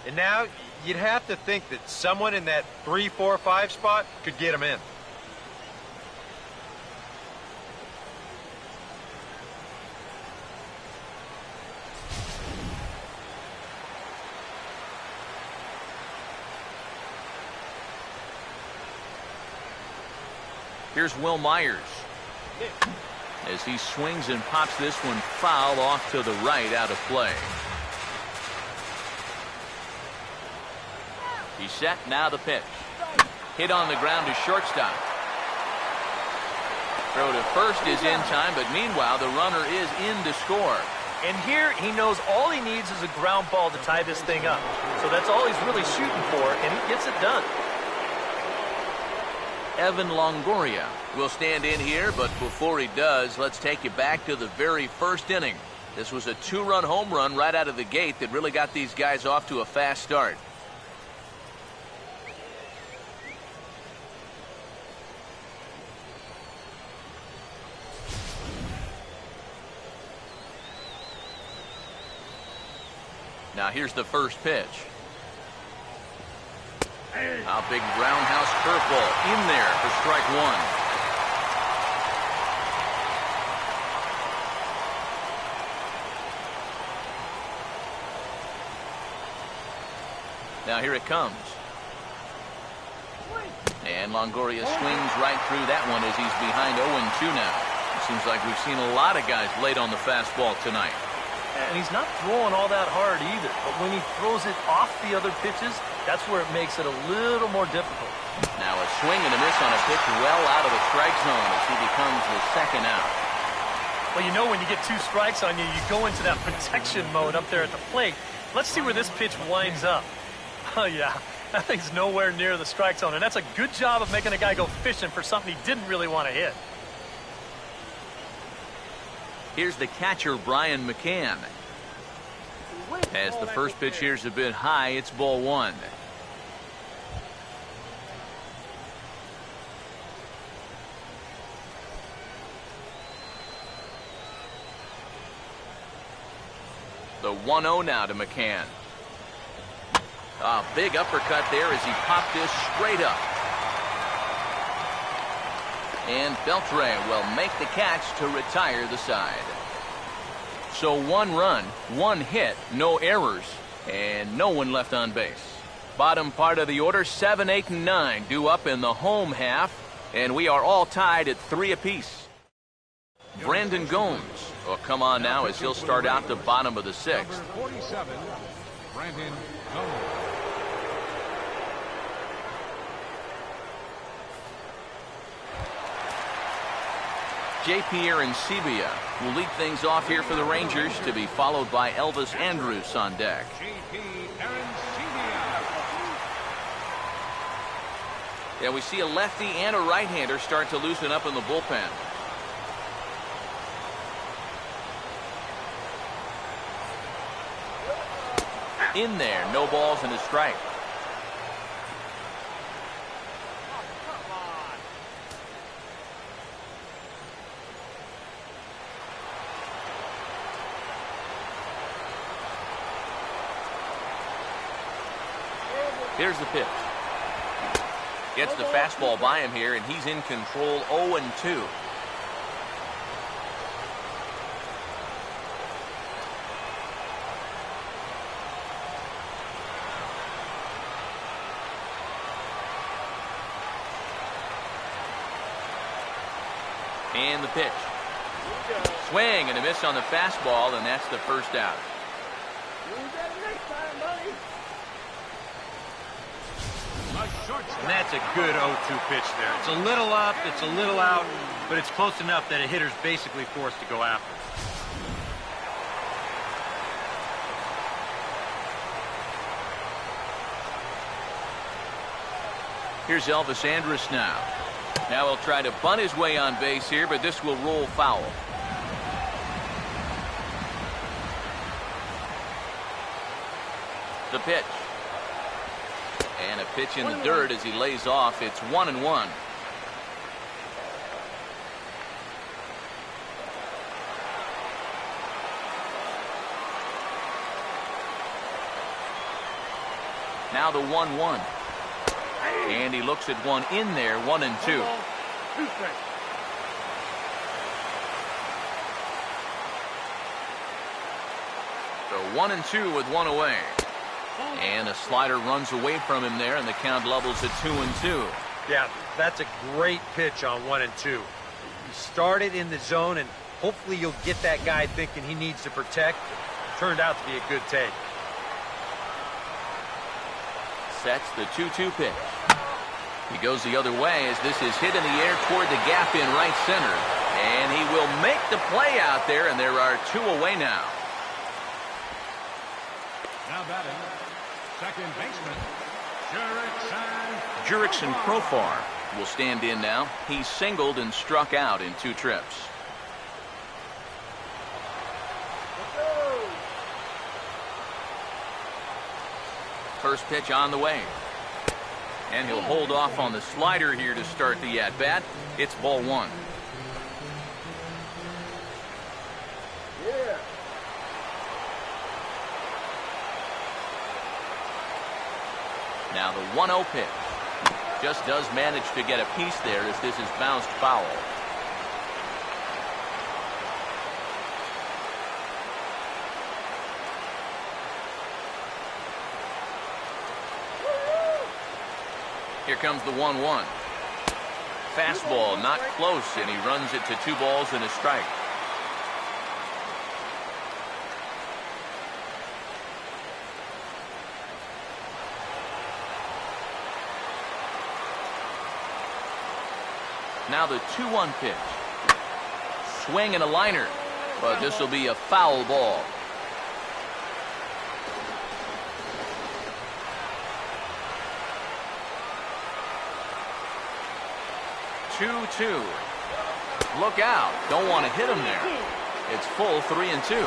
Speaker 4: And now you'd have to think that someone in that 3, 4, 5 spot could get him in.
Speaker 1: Here's Will Myers as he swings and pops this one foul off to the right, out of play. He's set. Now the pitch. Hit on the ground to shortstop. Throw to first is in time, but meanwhile the runner is in to score.
Speaker 2: And here he knows all he needs is a ground ball to tie this thing up. So that's all he's really shooting for, and he gets it done.
Speaker 1: Evan Longoria will stand in here, but before he does, let's take you back to the very first inning. This was a 2-run home run right out of the gate that really got these guys off to a fast start. Now here's the first pitch. A big roundhouse curveball in there for strike one. Now here it comes. And Longoria swings right through that one as he's behind 0-2 now. It seems like we've seen a lot of guys late on the fastball tonight.
Speaker 2: And he's not throwing all that hard either. But when he throws it off the other pitches, that's where it makes it a little more difficult.
Speaker 1: Now a swing and a miss on a pitch well out of the strike zone as he becomes the second out.
Speaker 2: Well, you know when you get 2 strikes on you, you go into that protection mode up there at the plate. Let's see where this pitch winds up. Oh, yeah. That thing's nowhere near the strike zone. And that's a good job of making a guy go fishing for something he didn't really want to hit.
Speaker 1: Here's the catcher, Brian McCann. As the first pitch here's a bit high, it's ball one. The 1-0 now to McCann. A big uppercut there as he popped this straight up. And Beltre will make the catch to retire the side. So 1 run, 1 hit, no errors, and no one left on base. Bottom part of the order, 7, 8, and 9 due up in the home half, and we are all tied at 3 apiece. Brandon Gomes will come on now as he'll start out the bottom of the 6th.
Speaker 3: Number 47, Brandon Gomes.
Speaker 1: J.P. Arancibia will lead things off here for the Rangers, to be followed by Elvis Andrus on deck.
Speaker 3: J.P. Arancibia.
Speaker 1: Yeah, we see a lefty and a right-hander start to loosen up in the bullpen. In there, no balls and a strike. Here's the pitch. Gets the fastball by him here, and he's in control, 0-2. And the pitch. Swing and a miss on the fastball, and that's the first out.
Speaker 4: And that's a good 0-2 pitch there. It's a little up, it's a little out, but it's close enough that a hitter's basically forced to go after it.
Speaker 1: Here's Elvis Andrus now. Now he'll try to bunt his way on base here, but this will roll foul. The pitch. And a pitch in the dirt as he lays off. It's 1-1. Now the 1-1. And he looks at one in there, 1-2. So 1-2 with one away. And a slider runs away from him there, and the count levels at 2-2.
Speaker 4: Yeah, that's a great pitch on 1-2. You start it in the zone, and hopefully you'll get that guy thinking he needs to protect. Turned out to be a good take.
Speaker 1: Sets the 2-2 pitch. He goes the other way as this is hit in the air toward the gap in right center. And he will make the play out there, and there are two away now.
Speaker 3: Now batting, second baseman,
Speaker 1: Jurickson Profar will stand in now. He singled and struck out in 2 trips. First pitch on the way. And he'll hold off on the slider here to start the at-bat. It's ball 1.
Speaker 5: Yeah.
Speaker 1: Now the 1-0 pitch. Just does manage to get a piece there as this is bounced foul. Here comes the 1-1. Fastball not close, and he runs it to 2 balls and a strike. Now the 2-1 pitch. Swing and a liner, but this will be a foul ball. Look out. Don't want to hit him there. It's full 3-2.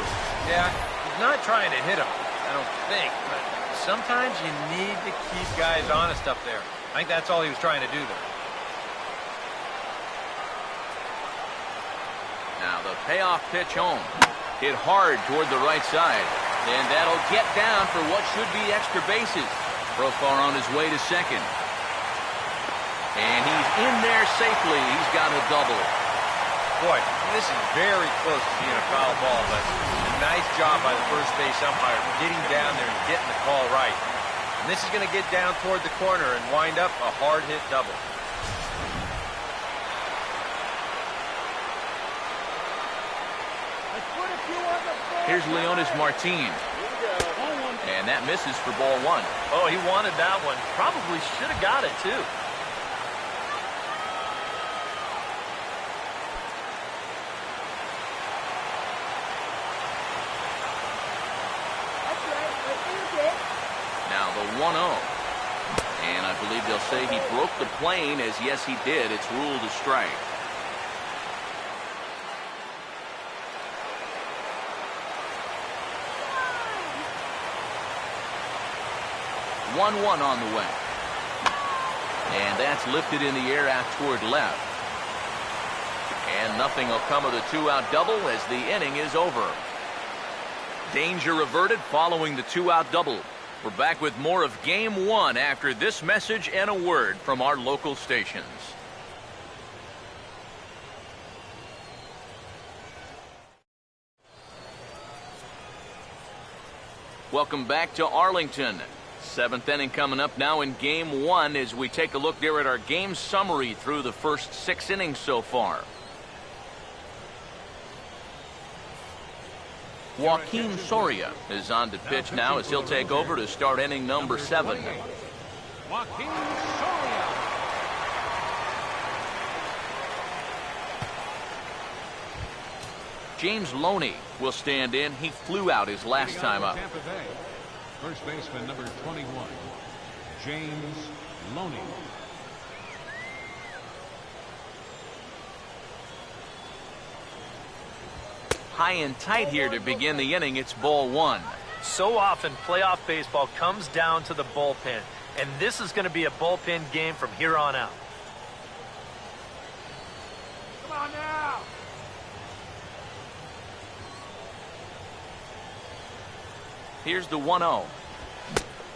Speaker 4: Yeah, he's not trying to hit him, I don't think. But sometimes you need to keep guys honest up there. I think that's all he was trying to do there.
Speaker 1: Now the payoff pitch home. Hit hard toward the right side. And that'll get down for what should be extra bases. Profar on his way to second. And he's in there safely. He's got a double.
Speaker 4: Boy, this is very close to being a foul ball, but a nice job by the first base umpire getting down there and getting the call right. And this is going to get down toward the corner and wind up a hard-hit double.
Speaker 1: Here's Leonis Martin. And that misses for ball 1.
Speaker 2: Oh, he wanted that one. Probably should have got it, too.
Speaker 1: Now the 1-0. And I believe they'll say he broke the plane, as yes he did. It's ruled a strike. One on the way. And that's lifted in the air out toward left. And nothing will come of the 2-out double as the inning is over. Danger averted following the 2-out double. We're back with more of Game 1 after this message and a word from our local stations. Welcome back to Arlington. 7th inning coming up now in Game 1 as we take a look there at our game summary through the first 6 innings so far. Joaquin Soria is on to pitch now as he'll take over to start inning number 7.
Speaker 3: Joaquin Soria.
Speaker 1: James Loney will stand in. He flew out his last time up.
Speaker 3: Tampa Bay. First baseman number 21, James Loney.
Speaker 1: High and tight here to begin the inning. It's ball 1.
Speaker 2: So often playoff baseball comes down to the bullpen, and this is going to be a bullpen game from here on out.
Speaker 5: Come on now.
Speaker 1: Here's the 1-0.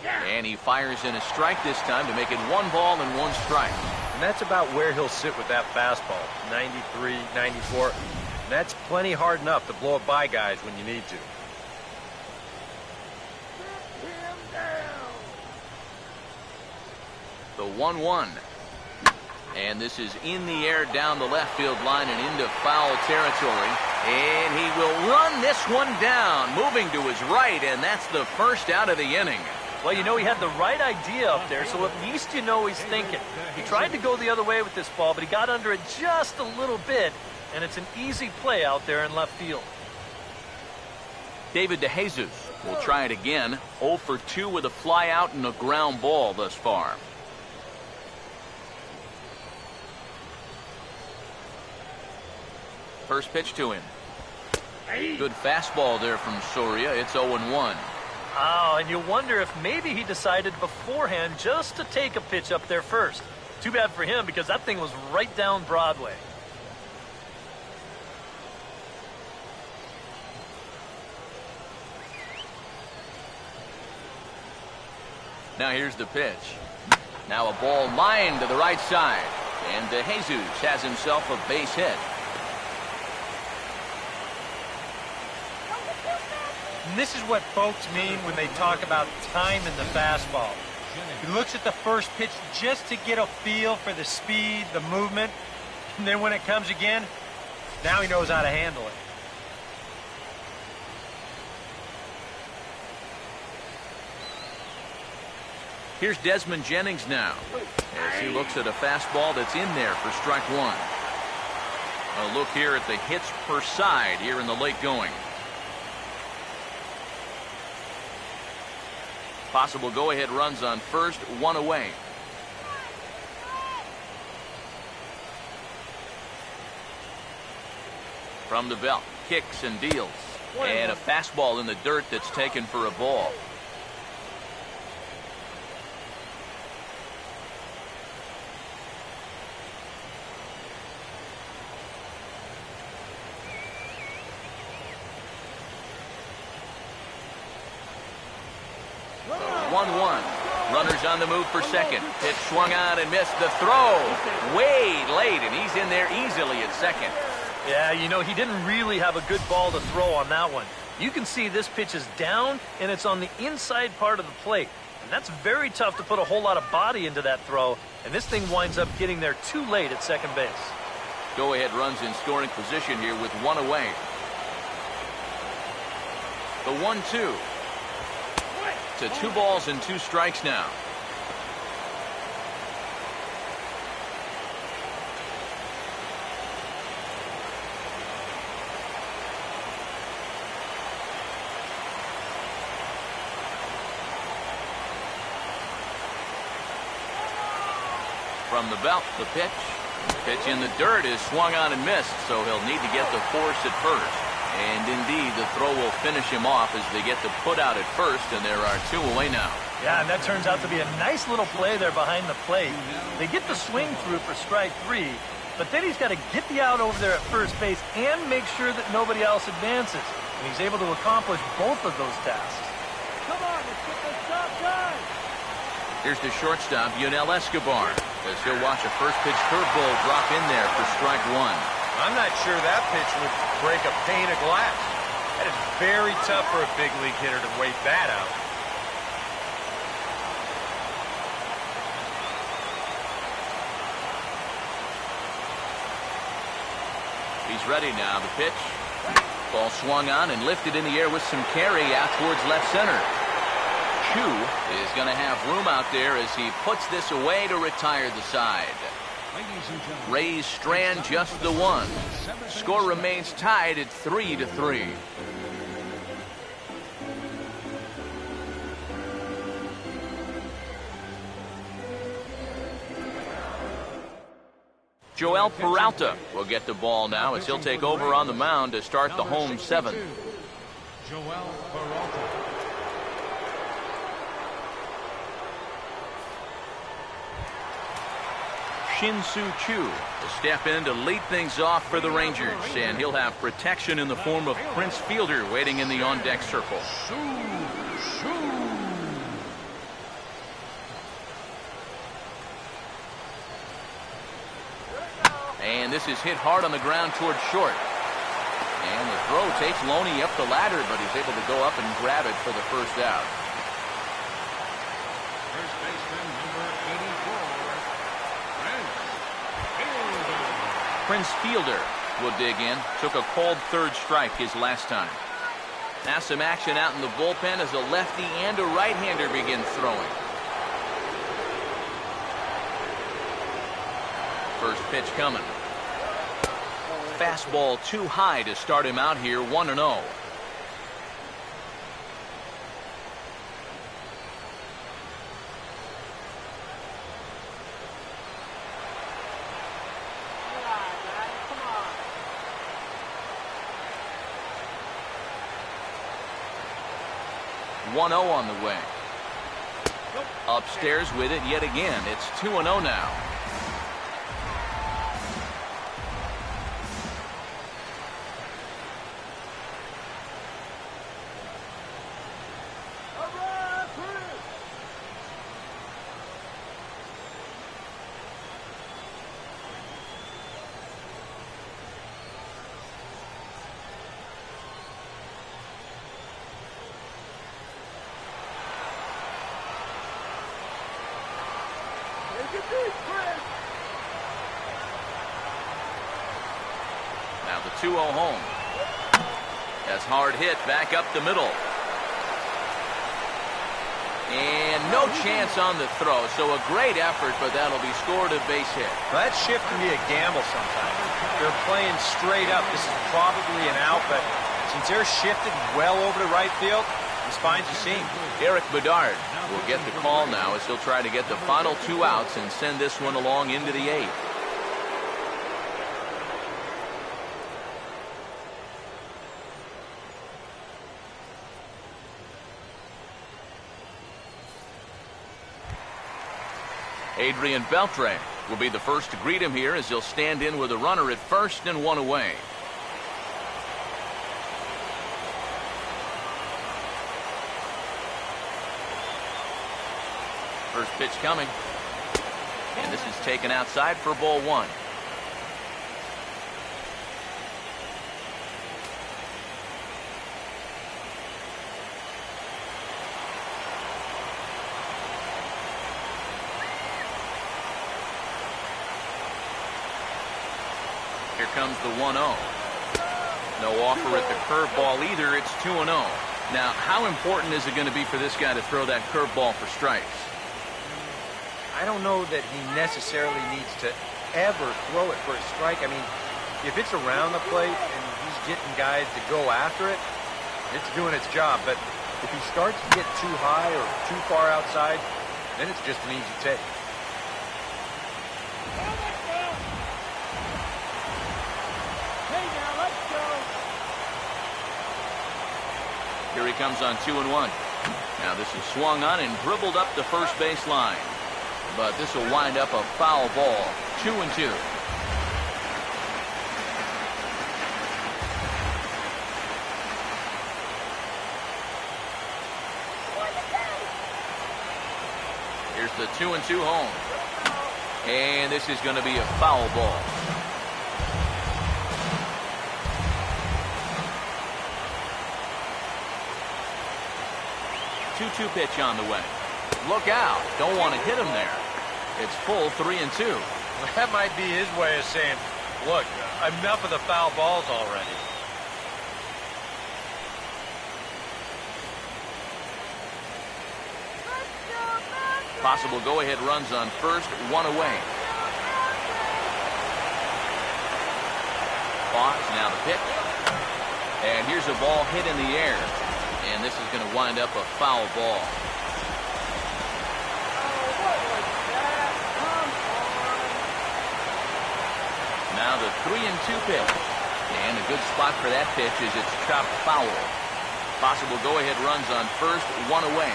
Speaker 1: And he fires in a strike this time to make it 1 ball and 1 strike.
Speaker 4: And that's about where he'll sit with that fastball, 93, 94. And that's plenty hard enough to blow it by guys when you need to.
Speaker 5: Him down.
Speaker 1: The 1-1. And this is in the air down the left field line and into foul territory. And he will run this one down, moving to his right, and that's the first out of the inning.
Speaker 2: Well, you know, he had the right idea up there, so at least you know he's thinking. He tried to go the other way with this ball, but he got under it just a little bit, and it's an easy play out there in left field.
Speaker 1: David DeJesus will try it again. 0 for 2 with a fly out and a ground ball thus far. First pitch to him. Good fastball there from Soria. It's 0-1.
Speaker 2: Oh, and you wonder if maybe he decided beforehand just to take a pitch up there first. Too bad for him because that thing was right down Broadway.
Speaker 1: Now here's the pitch. Now a ball lined to the right side. And DeJesus has himself a base hit.
Speaker 4: And this is what folks mean when they talk about time in the fastball. He looks at the first pitch just to get a feel for the speed, the movement, and then when it comes again, now he knows how to handle it.
Speaker 1: Here's Desmond Jennings now as he looks at a fastball that's in there for strike 1. A look here at the hits per side here in the late going. Possible go-ahead runs on first, 1 away. From the belt, kicks and deals. And a fastball in the dirt that's taken for a ball. Runners on the move for second. Pitch swung on and missed. The throw way late, and he's in there easily at second.
Speaker 2: Yeah, you know, he didn't really have a good ball to throw on that one. You can see this pitch is down, and it's on the inside part of the plate. And that's very tough to put a whole lot of body into that throw, and this thing winds up getting there too late at second base.
Speaker 1: Go-ahead runs in scoring position here with 1 away. The 1-2. To 2 balls and 2 strikes now. From the belt, the pitch. Pitch in the dirt is swung on and missed, so he'll need to get the force at first. And indeed, the throw will finish him off as they get the put out at first, and there are 2 away now.
Speaker 2: Yeah, and that turns out to be a nice little play there behind the plate. They get the swing through for strike 3, but then he's got to get the out over there at first base and make sure that nobody else advances. And he's able to accomplish both of those tasks.
Speaker 5: Come on, let's get this job done.
Speaker 1: Here's the shortstop, Yunel Escobar, as he'll watch a first pitch curveball drop in there for strike 1.
Speaker 4: I'm not sure that pitch would break a pane of glass. That is very tough for a big league hitter to wait that out. He's
Speaker 1: ready now. The pitch. Ball swung on and lifted in the air with some carry out towards left center. Chu is going to have room out there as he puts this away to retire the side. Rays strand just the one. Score remains tied at 3-3. Joel Peralta will get the ball now as he'll take over on the mound to start the home 7.
Speaker 3: Joel Peralta.
Speaker 1: Shin-Soo Choo will step in to lead things off for the Rangers, and he'll have protection in the form of Prince Fielder waiting in the on-deck circle. And this is hit hard on the ground towards short. And the throw takes Loney up the ladder, but he's able to go up and grab it for the first out.
Speaker 3: First baseman number 84,
Speaker 1: Prince Fielder will dig in. Took a cold third strike his last time. Now some action out in the bullpen as a lefty and a right-hander begin throwing. First pitch coming. Fastball too high to start him out here, 1-0. One 0 on the way. Upstairs with it yet again. It's 2-0 now. Now the 2-0 home. That's hard hit back up the middle. And no chance on the throw, so a great effort, but that'll be scored a base hit.
Speaker 4: Well, that shift can be a gamble sometimes. They're playing straight up. This is probably an out, but since they're shifted well over to right field, this finds a seam.
Speaker 1: Eric Bedard will get the call now as he'll try to get the final 2 outs and send this one along into the 8th. Adrian Beltre will be the first to greet him here as he'll stand in with a runner at first and 1 away. First pitch coming. And this is taken outside for ball 1. Here comes the 1-0. No offer at the curveball either. It's 2-0. Now, how important is it going to be for this guy to throw that curveball for strikes?
Speaker 4: I don't know that he necessarily needs to ever throw it for a strike. I mean, if it's around the plate and he's getting guys to go after it, it's doing its job. But if he starts to get too high or too far outside, then it's just an easy take.
Speaker 1: Here he comes on 2-1. Now this is swung on and dribbled up the first base line. But this will wind up a foul ball. 2-2. Here's the 2-2 home. And this is going to be a foul ball. 2-2 pitch on the way. Look out. Don't want to hit him there. It's full 3-2.
Speaker 4: That might be his way of saying, look, enough of the foul balls already.
Speaker 1: Possible go-ahead runs on first, one away. Pause, now the pitch. And here's a ball hit in the air. And this is going to wind up a foul ball. Now the 3-2 pitch. And a good spot for that pitch is it's chopped foul. Possible go-ahead runs on first, one away.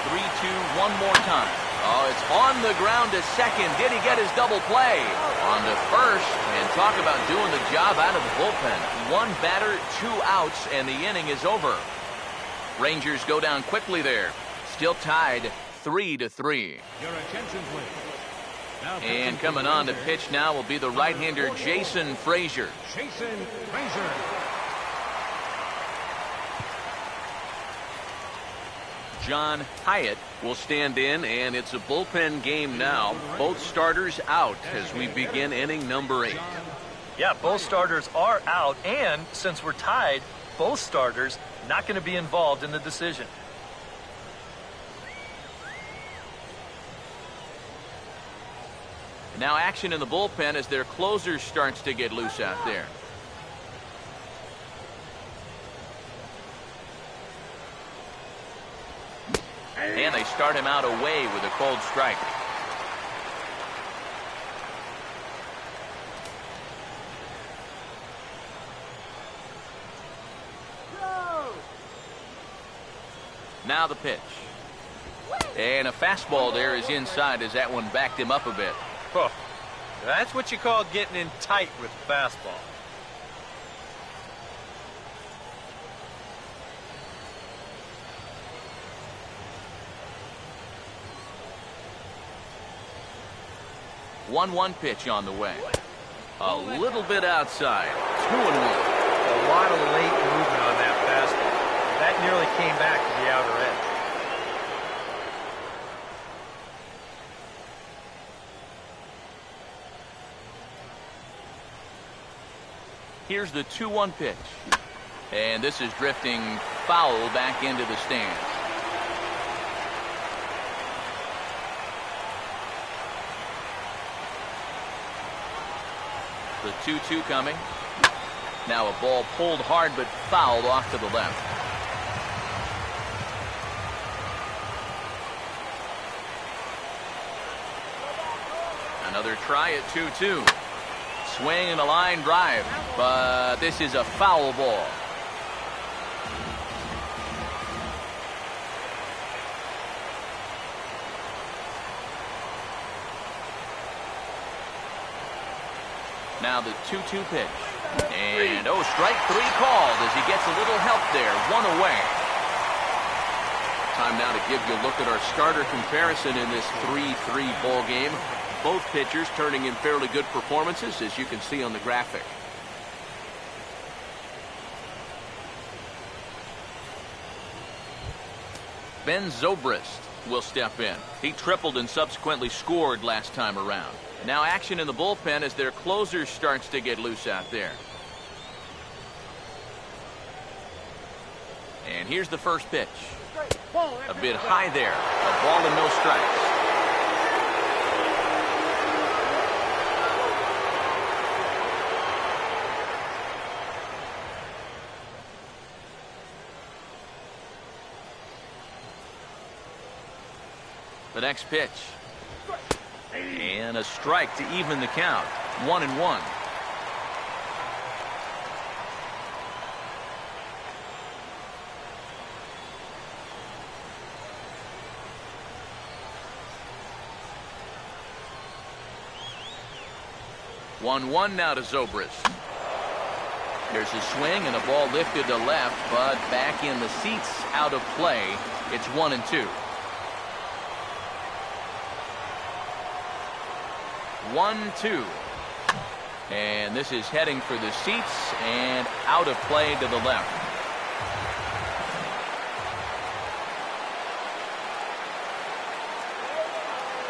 Speaker 1: The 3-2 one more time. Oh, it's on the ground to second. Did he get his double play? On to first. And talk about doing the job out of the bullpen. One batter, 2 outs, and the inning is over. Rangers go down quickly there. Still tied 3-3.
Speaker 3: Your attention, please. Now
Speaker 1: And coming on to pitch now will be the right-hander Jason Frazier.
Speaker 3: Jason Frazier.
Speaker 1: John Hyatt will stand in, and it's a bullpen game now. Both starters out as we begin inning number 8.
Speaker 2: Yeah, both starters are out, and since we're tied, both starters not going to be involved in the decision.
Speaker 1: Now action in the bullpen as their closer starts to get loose out there. And they start him out away with a cold strike. Now the pitch. And a fastball there is inside as that one backed him up a bit.
Speaker 4: Oh, that's what you call getting in tight with fastball.
Speaker 1: One pitch on the way. A little bit outside. 2-1.
Speaker 4: A lot of late movement on that fastball. That nearly came back to the outer edge.
Speaker 1: Here's the 2-1 pitch. And this is drifting foul back into the stands. The 2-2 coming. Now a ball pulled hard but fouled off to the left. Another try at 2-2. Swing and a line drive, but this is a foul ball. Now the 2-2 pitch. And, strike 3 called as he gets a little help there. 1 away. Time now to give you a look at our starter comparison in this 3-3 ball game. Both pitchers turning in fairly good performances, as you can see on the graphic. Ben Zobrist will step in. He tripled and subsequently scored last time around. Now action in the bullpen as their closer starts to get loose out there. And here's the first pitch. A bit high there. A ball and no strikes. The next pitch. And a strike to even the count. 1-1. One now to Zobrist. There's a swing and a ball lifted to left, but back in the seats, out of play. It's 1-2. 1-2. And this is heading for the seats and out of play to the left.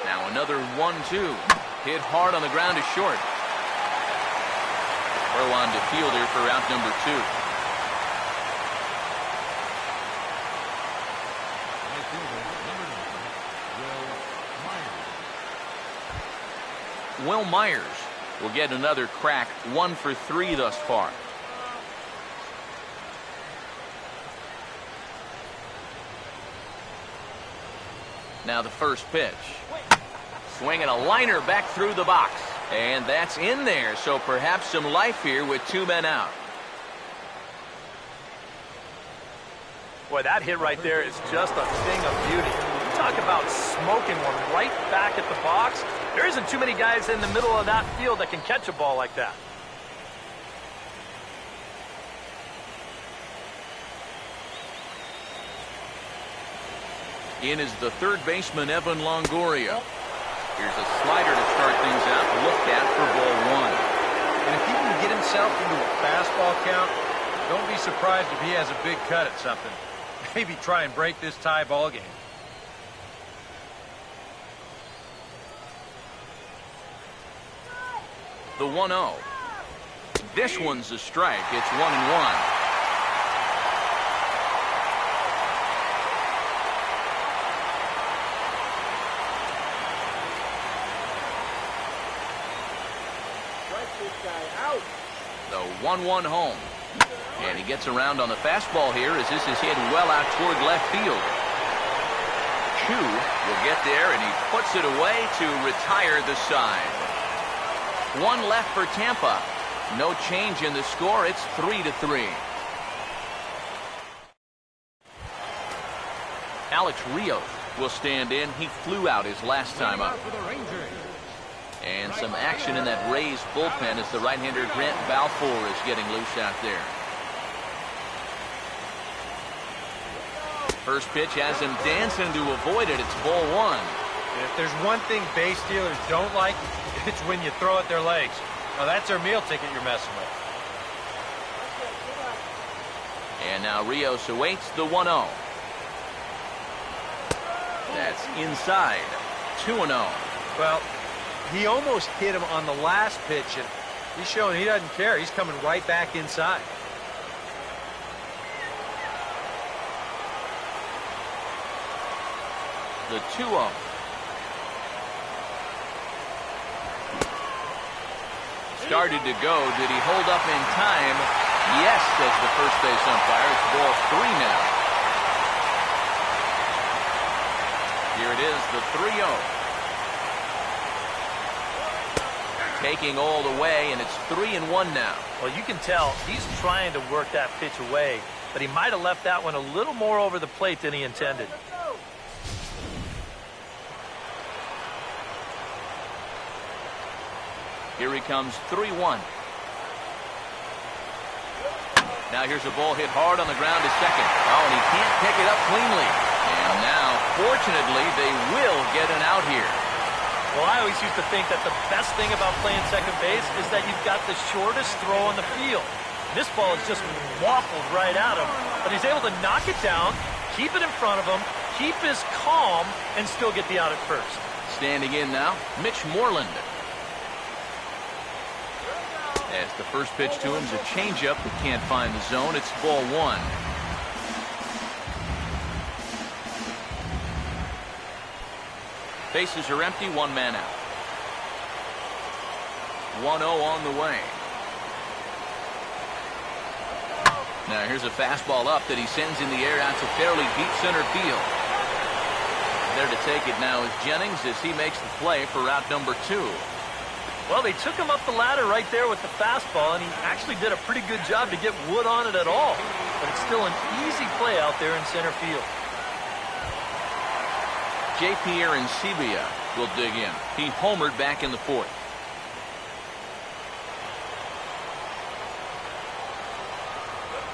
Speaker 1: Now another 1-2. Hit hard on the ground to short. Throw on to fielder for out number 2. Will Myers will get another crack, 1 for 3 thus far. Now the first pitch. Swinging a liner back through the box. And that's in there, so perhaps some life here with 2 men out.
Speaker 2: Boy, that hit right there is just a thing of beauty. You talk about smoking one right back at the box. There isn't too many guys in the middle of that field that can catch a ball like that.
Speaker 1: In is the third baseman, Evan Longoria. Here's a slider to start things out. Looked at for ball 1.
Speaker 4: And if he can get himself into a fastball count, don't be surprised if he has a big cut at something. Maybe try and break this tie ball game.
Speaker 1: The 1-0. This one's a strike. It's 1-1. The 1-1 home. And he gets around on the fastball here as this is hit well out toward left field. Chu will get there, and he puts it away to retire the side. 1 left for Tampa. No change in the score. It's 3-3. Alex Rios will stand in. He flew out his last time up. And some action in that Rays bullpen as the right-hander Grant Balfour is getting loose out there. First pitch has him dancing to avoid it. It's ball 1.
Speaker 4: And if there's one thing base stealers don't like, it's when you throw at their legs. Now that's their meal ticket you're messing with.
Speaker 1: And now Rios awaits the 1-0. That's inside. 2-0.
Speaker 4: Well, he almost hit him on the last pitch, and he's showing he doesn't care. He's coming right back inside.
Speaker 1: The 2-0. Started to go. Did he hold up in time? Yes, says the first base umpire. It's ball 3 now. Here it is, the 3-0. Taking all the way, and it's 3-1 now.
Speaker 2: Well, you can tell he's trying to work that pitch away, but he might have left that one a little more over the plate than he intended.
Speaker 1: Here he comes, 3-1. Now here's a ball hit hard on the ground to second. Oh, and he can't pick it up cleanly. And now, fortunately, they will get an out here.
Speaker 2: Well, I always used to think that the best thing about playing second base is that you've got the shortest throw on the field. This ball is just waffled right at him, but he's able to knock it down, keep it in front of him, keep his calm, and still get the out at first.
Speaker 1: Standing in now, Mitch Moreland. As the first pitch to him is a changeup that can't find the zone. It's ball 1. Bases are empty, 1 man out. 1-0 on the way. Now here's a fastball up that he sends in the air out to fairly deep center field. There to take it now is Jennings as he makes the play for route number 2.
Speaker 2: Well, they took him up the ladder right there with the fastball, and he actually did a pretty good job to get wood on it at all. But it's still an easy play out there in center field.
Speaker 1: J.P. Arencibia will dig in. He homered back in the 4th.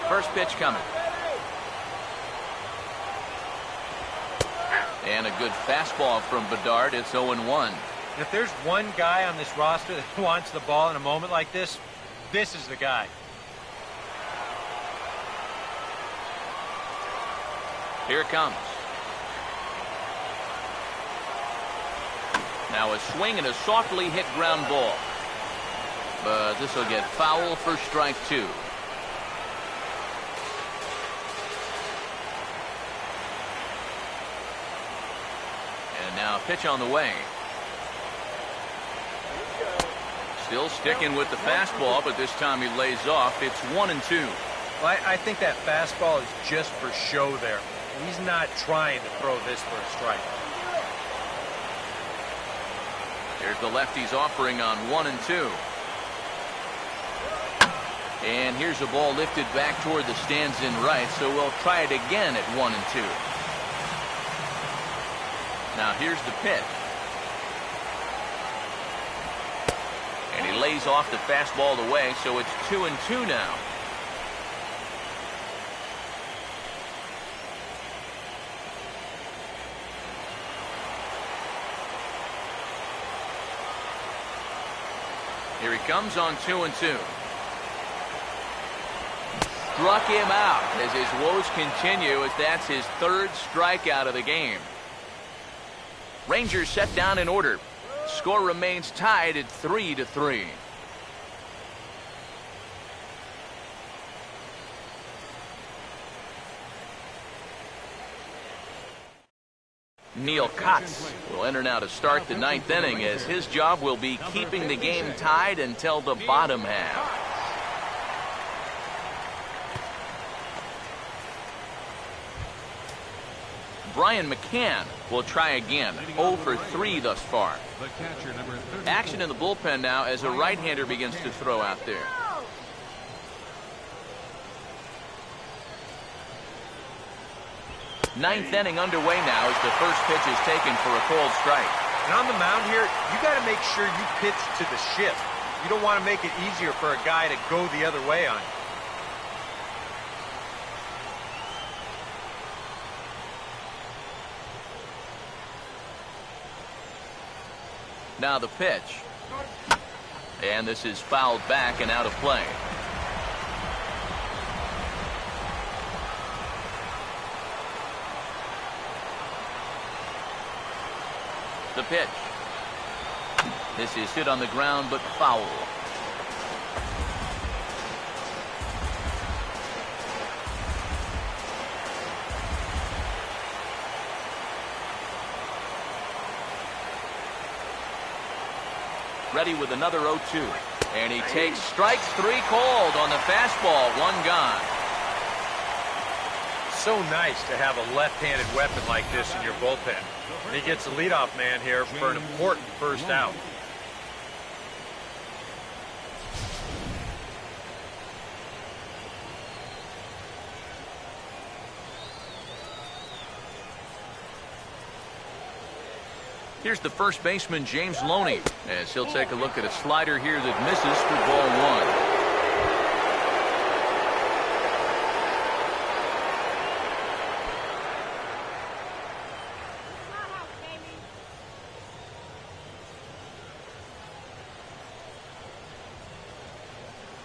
Speaker 1: First pitch coming. And a good fastball from Bedard. It's 0-1.
Speaker 4: If there's one guy on this roster that wants the ball in a moment like this, this is the guy.
Speaker 1: Here it comes. Now a swing and a softly hit ground ball. But this will get foul for strike 2. And now a pitch on the way. Still sticking with the fastball, but this time he lays off. It's 1-2.
Speaker 4: Well, I think that fastball is just for show there. He's not trying to throw this for a strike.
Speaker 1: Here's the lefty's offering on 1-2. And here's a ball lifted back toward the stands in right, so we'll try it again at 1-2. Now here's the pitch. And he lays off the fastball away, so it's 2-2 now. Here he comes on 2-2. Struck him out as his woes continue, as that's his third strikeout of the game. Rangers set down in order. Score remains tied at 3-3. Neil Kotz will enter now to start the ninth inning, as his job will be keeping the game tied until the bottom half. Brian McCann will try again. 0 for 3 thus far. Action in the bullpen now as a right-hander begins to throw out there. Ninth inning underway now as the first pitch is taken for a called strike.
Speaker 4: And on the mound here, you got to make sure you pitch to the shift. You don't want to make it easier for a guy to go the other way on you.
Speaker 1: Now the pitch. And this is fouled back and out of play. The pitch. This is hit on the ground, but foul. Ready with another 0-2. And he takes strike 3 called on the fastball. 1 gone.
Speaker 4: So nice to have a left-handed weapon like this in your bullpen. And he gets the leadoff man here for an important first out.
Speaker 1: Here's the first baseman, James Loney, as he'll take a look at a slider here that misses for ball 1.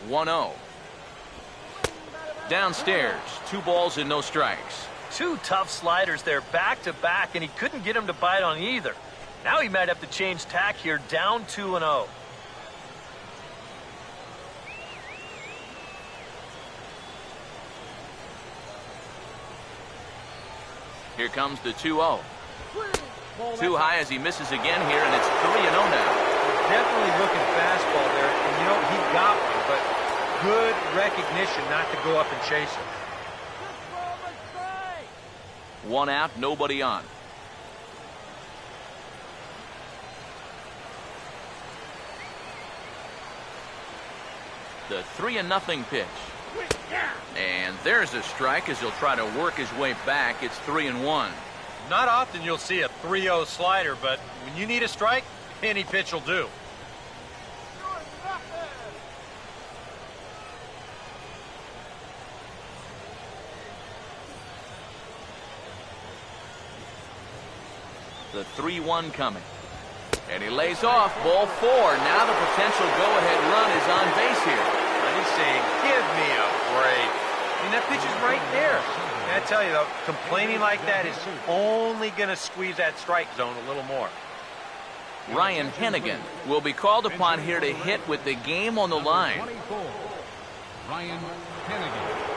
Speaker 1: 1-0. Downstairs, 2 balls and no strikes.
Speaker 2: 2 tough sliders there back to back, and he couldn't get him to bite on either. Now he might have to change tack here, down 2-0.
Speaker 1: Here comes the 2-0. Too high as he misses again here, and it's 3-0 now.
Speaker 4: Definitely looking fastball there, and you know, he got one, but good recognition not to go up and chase him.
Speaker 1: 1 out, nobody on. The 3-0 pitch. And there's a strike as he'll try to work his way back. It's 3-1.
Speaker 4: Not often you'll see a 3-0 slider, but when you need a strike, any pitch will do.
Speaker 1: The 3-1 coming. And he lays off. Ball 4. Now the potential go-ahead run is on base here.
Speaker 4: And he's saying, give me a break. I mean, that pitch is right there. And I tell you, though, complaining like that is only going to squeeze that strike zone a little more.
Speaker 1: Ryan Hennigan will be called upon here to hit with the game on the line.
Speaker 3: 24, Ryan Hennigan.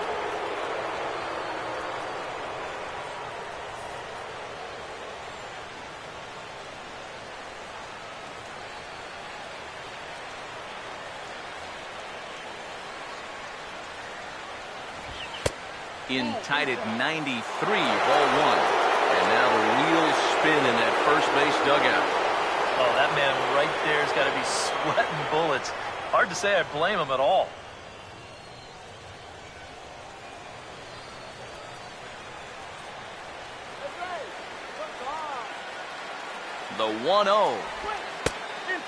Speaker 1: in tied at 93, ball one. And now the wheels spin in that first base dugout.
Speaker 2: Oh, that man right there has got to be sweating bullets. Hard to say I blame him at all.
Speaker 1: The 1-0.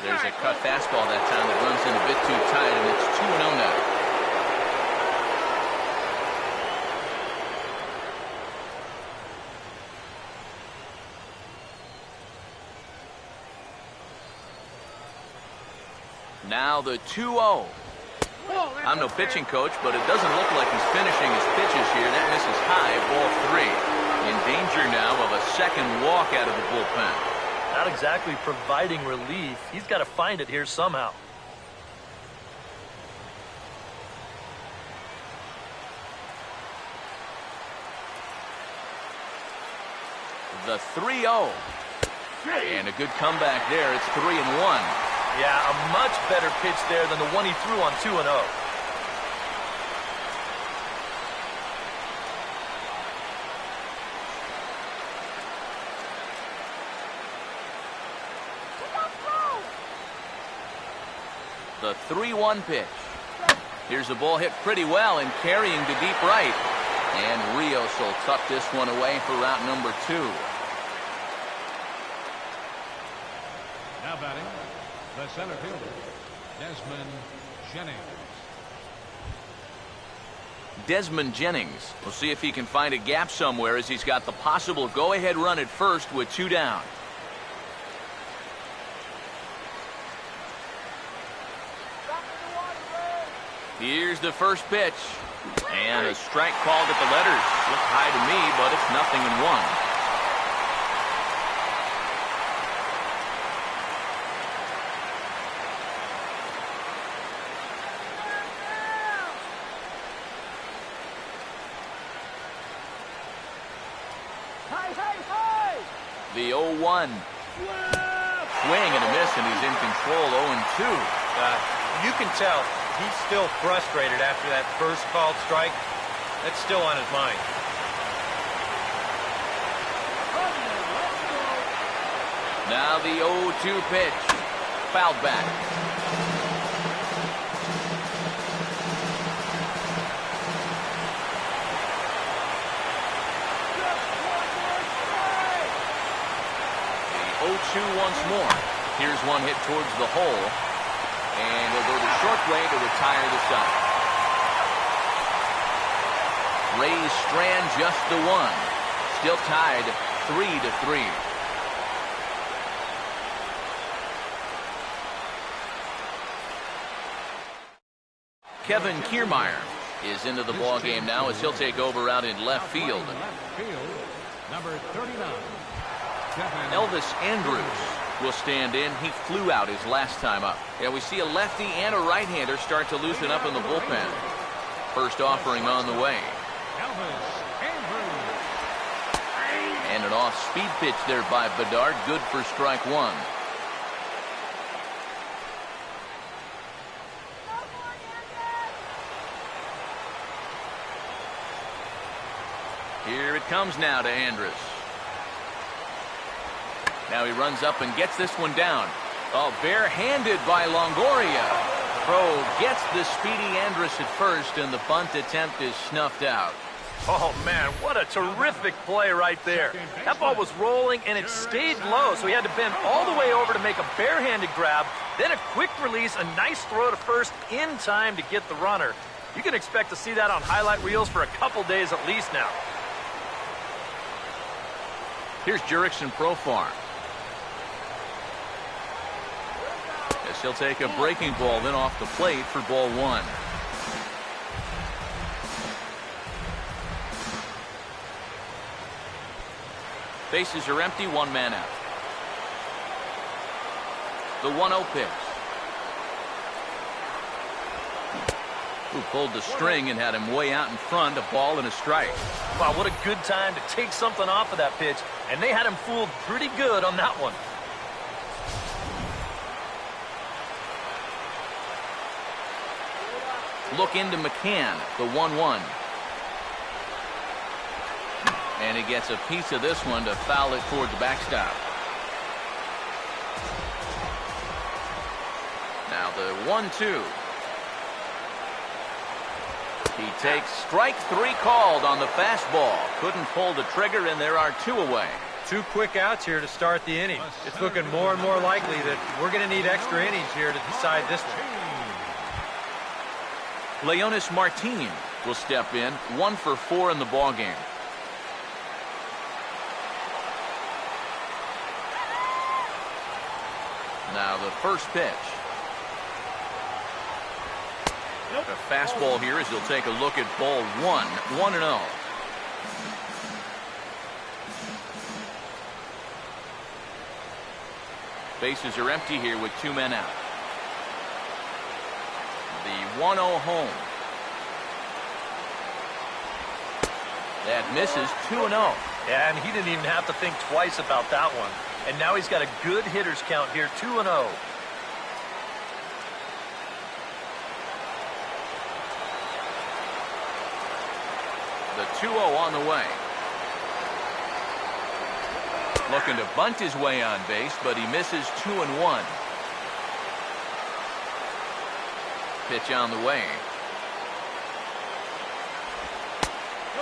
Speaker 1: There's a cut fastball that time that runs in a bit too tight, and it's 2-0 now. Now the 2-0. I'm no pitching coach, but it doesn't look like he's finishing his pitches here. That misses high, ball three. In danger now of a second walk out of the bullpen.
Speaker 2: Not exactly providing relief. He's got to find it here somehow.
Speaker 1: The 3-0. And a good comeback there. It's 3-1.
Speaker 2: Yeah, a much better pitch there than the one he threw on 2-0.
Speaker 1: The 3-1 pitch. Here's a ball hit pretty well and carrying to deep right. And Rios will tuck this one away for route number 2.
Speaker 3: Now batting, the center fielder, Desmond Jennings.
Speaker 1: Desmond Jennings. We'll see if he can find a gap somewhere as he's got the possible go-ahead run at first with 2 down. Here's the first pitch. And a strike called at the letters. Looked high to me, but it's 0-1. The 0-1. Swing and a miss, and he's in control. 0-2.
Speaker 4: You can tell he's still frustrated after that first called strike. That's still on his mind.
Speaker 1: Now the 0-2 pitch. Fouled back. The 0-2 once more. Here's one hit towards the hole. And he'll go the short way to retire the side. Rays strand just the one. Still tied 3-3. Kevin Kiermaier is into the ball game now as he'll take over out in left field.
Speaker 3: Number 39.
Speaker 1: Elvis Andrus will stand in. He flew out his last time up. Yeah, we see a lefty and a right-hander start to loosen up in the bullpen. First offering on the way. And an off-speed pitch there by Bedard. Good for strike one. Here it comes now to Andrus. Now he runs up and gets this one down. Oh, barehanded by Longoria. Throw gets the speedy Andrus at first, and the bunt attempt is snuffed out.
Speaker 2: Oh, man, what a terrific play right there. That ball was rolling, and it stayed low, so he had to bend all the way over to make a barehanded grab, then a quick release, a nice throw to first in time to get the runner. You can expect to see that on highlight reels for a couple days at least now.
Speaker 1: Here's Jurickson Profar. As he'll take a breaking ball then off the plate for ball one. Bases are empty, one man out. The 1-0 pitch. Who pulled the string and had him way out in front, a ball and a strike.
Speaker 2: Wow, what a good time to take something off of that pitch, and they had him fooled pretty good on that one.
Speaker 1: Look into McCann, the 1-1. And he gets a piece of this one to foul it toward the backstop. Now the 1-2. He takes strike 3 called on the fastball. Couldn't pull the trigger, and there are 2 away.
Speaker 4: 2 quick outs here to start the inning. It's looking more and more likely that we're going to need extra innings here to decide this one.
Speaker 1: Leonis Martin will step in, 1 for 4 in the ballgame. Now the first pitch. A fastball here as he'll take a look at ball 1, 1-0. Bases are empty here with 2 men out. The 1-0 home. That misses, 2-0.
Speaker 2: Yeah, and he didn't even have to think twice about that one. And now he's got a good hitter's count here, 2-0.
Speaker 1: The 2-0 on the way. Looking to bunt his way on base, but he misses 2-1. Pitch on the way.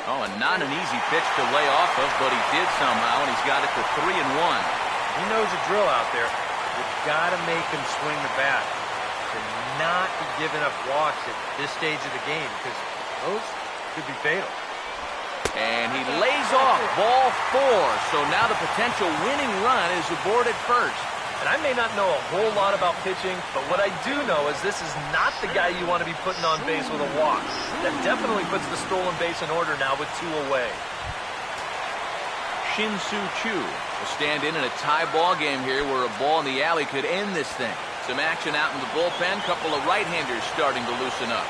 Speaker 1: Oh, and not an easy pitch to lay off of, but he did somehow, and he's got it to 3-1.
Speaker 4: He knows the drill out there. You've got to make him swing the bat. To not be giving up walks at this stage of the game, because those could be fatal.
Speaker 1: And he lays off ball 4, so now the potential winning run is aboard at first.
Speaker 2: And I may not know a whole lot about pitching, but what I do know is this is not the guy you want to be putting on base with a walk. That definitely puts the stolen base in order now with 2 away.
Speaker 1: Shin-Soo Choo will stand in a tie ball game here where a ball in the alley could end this thing. Some action out in the bullpen. Couple of right-handers starting to loosen up.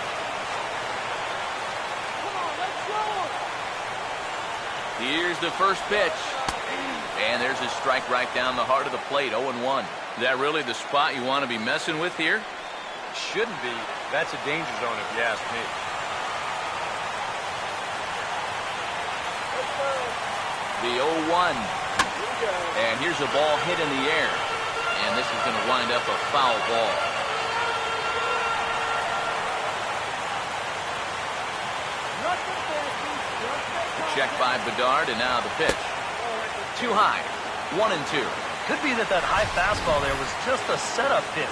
Speaker 1: Here's the first pitch. And there's a strike right down the heart of the plate, 0-1. Is that really the spot you want to be messing with here?
Speaker 4: Shouldn't be. That's a danger zone if you ask me.
Speaker 1: The 0-1. And here's a ball hit in the air. And this is going to wind up a foul ball. Check by Bedard, and now the pitch. Too high. 1-2.
Speaker 2: Could be that high fastball there was just a setup pitch.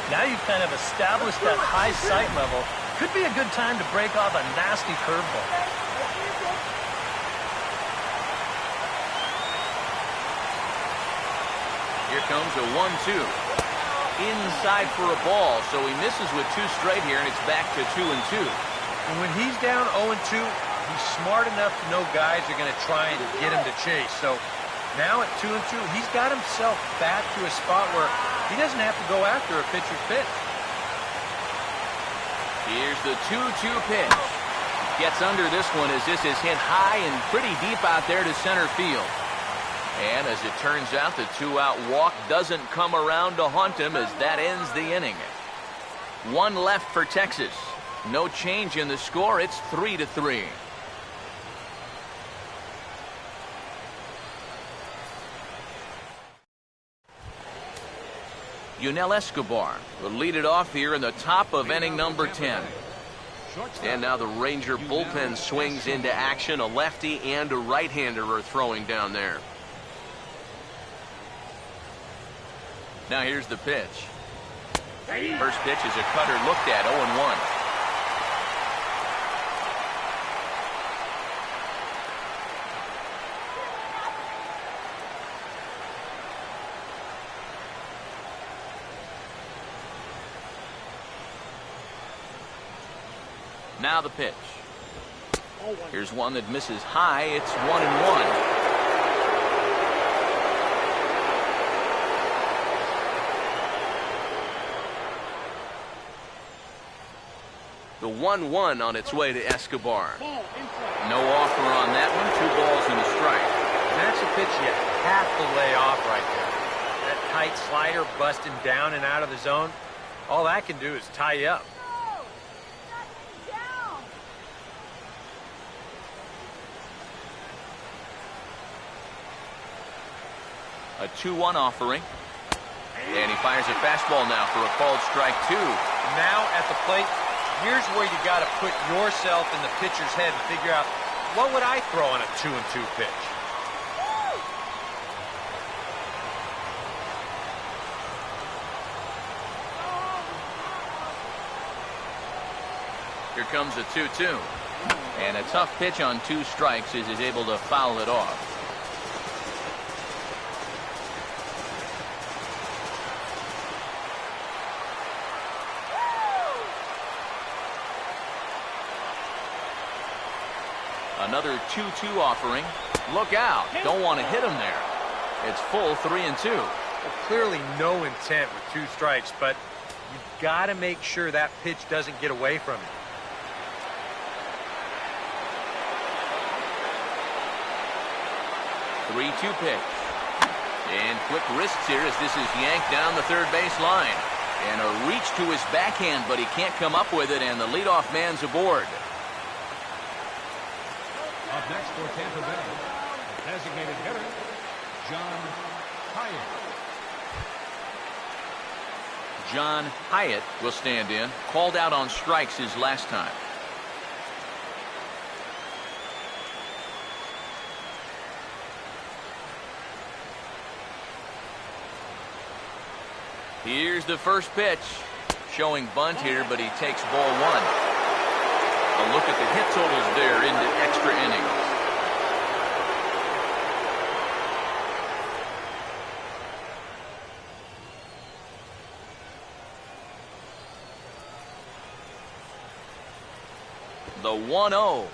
Speaker 2: Now you've kind of established that high sight level. Could be a good time to break off a nasty curveball.
Speaker 1: Here comes a 1-2. Inside for a ball, so he misses with 2 straight here, and it's back to 2-2.
Speaker 4: And when he's down 0-2, he's smart enough to know guys are going to try and get him to chase. So now at 2-2, he's got himself back to a spot where he doesn't have to go after a pitcher's pitch.
Speaker 1: Here's the 2-2 pitch. Gets under this one as this is hit high and pretty deep out there to center field. And as it turns out, the 2-out walk doesn't come around to haunt him as that ends the inning. 1 left for Texas. No change in the score. It's 3-3. Yunel Escobar will lead it off here in the top of inning number 10. And now the Ranger bullpen swings into action. A lefty and a right-hander are throwing down there. Now here's the pitch. First pitch is a cutter looked at, 0-1. Now the pitch. Here's one that misses high. It's 1-1. The 1-1 on its way to Escobar. No offer on that one. 2 balls and a strike.
Speaker 4: And that's a pitch you have to lay off right there. That tight slider busting down and out of the zone. All that can do is tie you up.
Speaker 1: A 2-1 offering. And he fires a fastball now for a called strike 2.
Speaker 4: Now at the plate, here's where you got to put yourself in the pitcher's head and figure out, what would I throw on a 2-2 pitch?
Speaker 1: Here comes a 2-2. And a tough pitch on 2 strikes as he's able to foul it off. Another 2-2 offering. Look out. Don't want to hit him there. It's full 3-2.
Speaker 4: Well, clearly no intent with 2 strikes, but you've got to make sure that pitch doesn't get away from you.
Speaker 1: The 3-2 pitch. And quick wrists here as this is yanked down the third base line. And a reach to his backhand, but he can't come up with it, and the leadoff man's aboard.
Speaker 3: Up next for Tampa Bay, the designated hitter, John Hyatt.
Speaker 1: John Hyatt will stand in. Called out on strikes his last time. Here's the first pitch. Showing bunt here, but he takes ball 1. A look at the hit totals there into extra innings. The 1-0.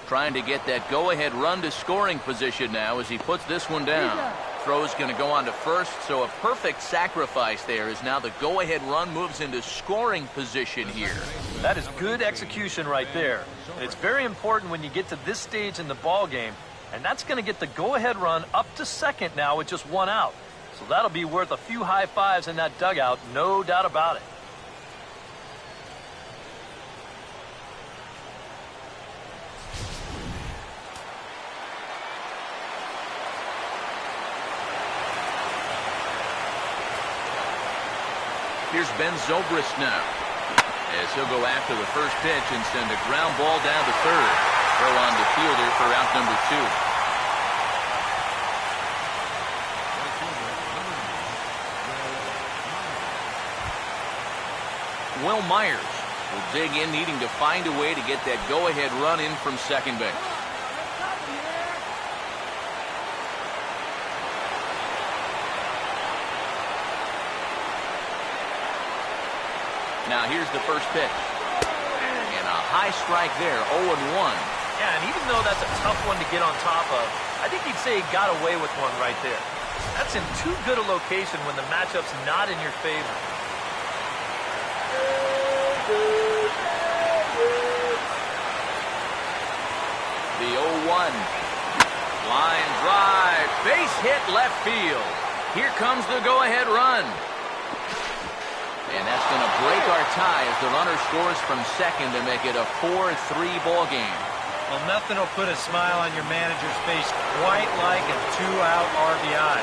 Speaker 1: Trying to get that go-ahead run to scoring position now as he puts this one down. Throw's going to go on to first, so a perfect sacrifice there as now the go-ahead run moves into scoring position here.
Speaker 2: That is good execution right there. And it's very important when you get to this stage in the ball game, and that's going to get the go-ahead run up to second now with just 1 out. So that'll be worth a few high fives in that dugout, no doubt about it.
Speaker 1: Here's Ben Zobrist now, as he'll go after the first pitch and send a ground ball down to third. Throw on the fielder for out number 2. Will Myers will dig in, needing to find a way to get that go-ahead run in from second base. Now here's the first pitch. And a high strike there, 0-1.
Speaker 2: Yeah, and even though that's a tough one to get on top of, I think you'd say he got away with one right there. That's in too good a location when the matchup's not in your favor.
Speaker 1: The 0-1. Line drive. Base hit left field. Here comes the go-ahead run. And that's going to break our tie as the runner scores from second to make it a 4-3 ball game.
Speaker 4: Well, nothing will put a smile on your manager's face quite like a 2-out RBI.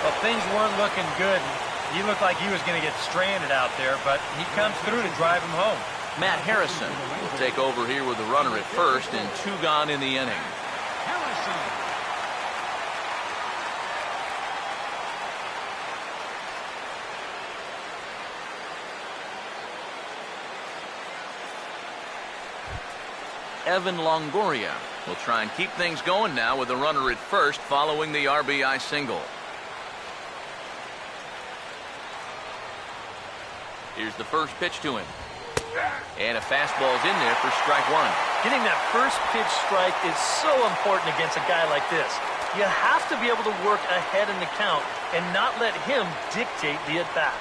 Speaker 4: Well, things weren't looking good. He looked like he was going to get stranded out there, but he comes through to drive him home.
Speaker 1: Matt Harrison will take over here with the runner at first and 2 gone in the inning.
Speaker 3: Harrison.
Speaker 1: Evan Longoria will try and keep things going now with the runner at first following the RBI single. Here's the first pitch to him. And a fastball's in there for strike 1.
Speaker 2: Getting that first pitch strike is so important against a guy like this. You have to be able to work ahead in the count and not let him dictate the at-bat.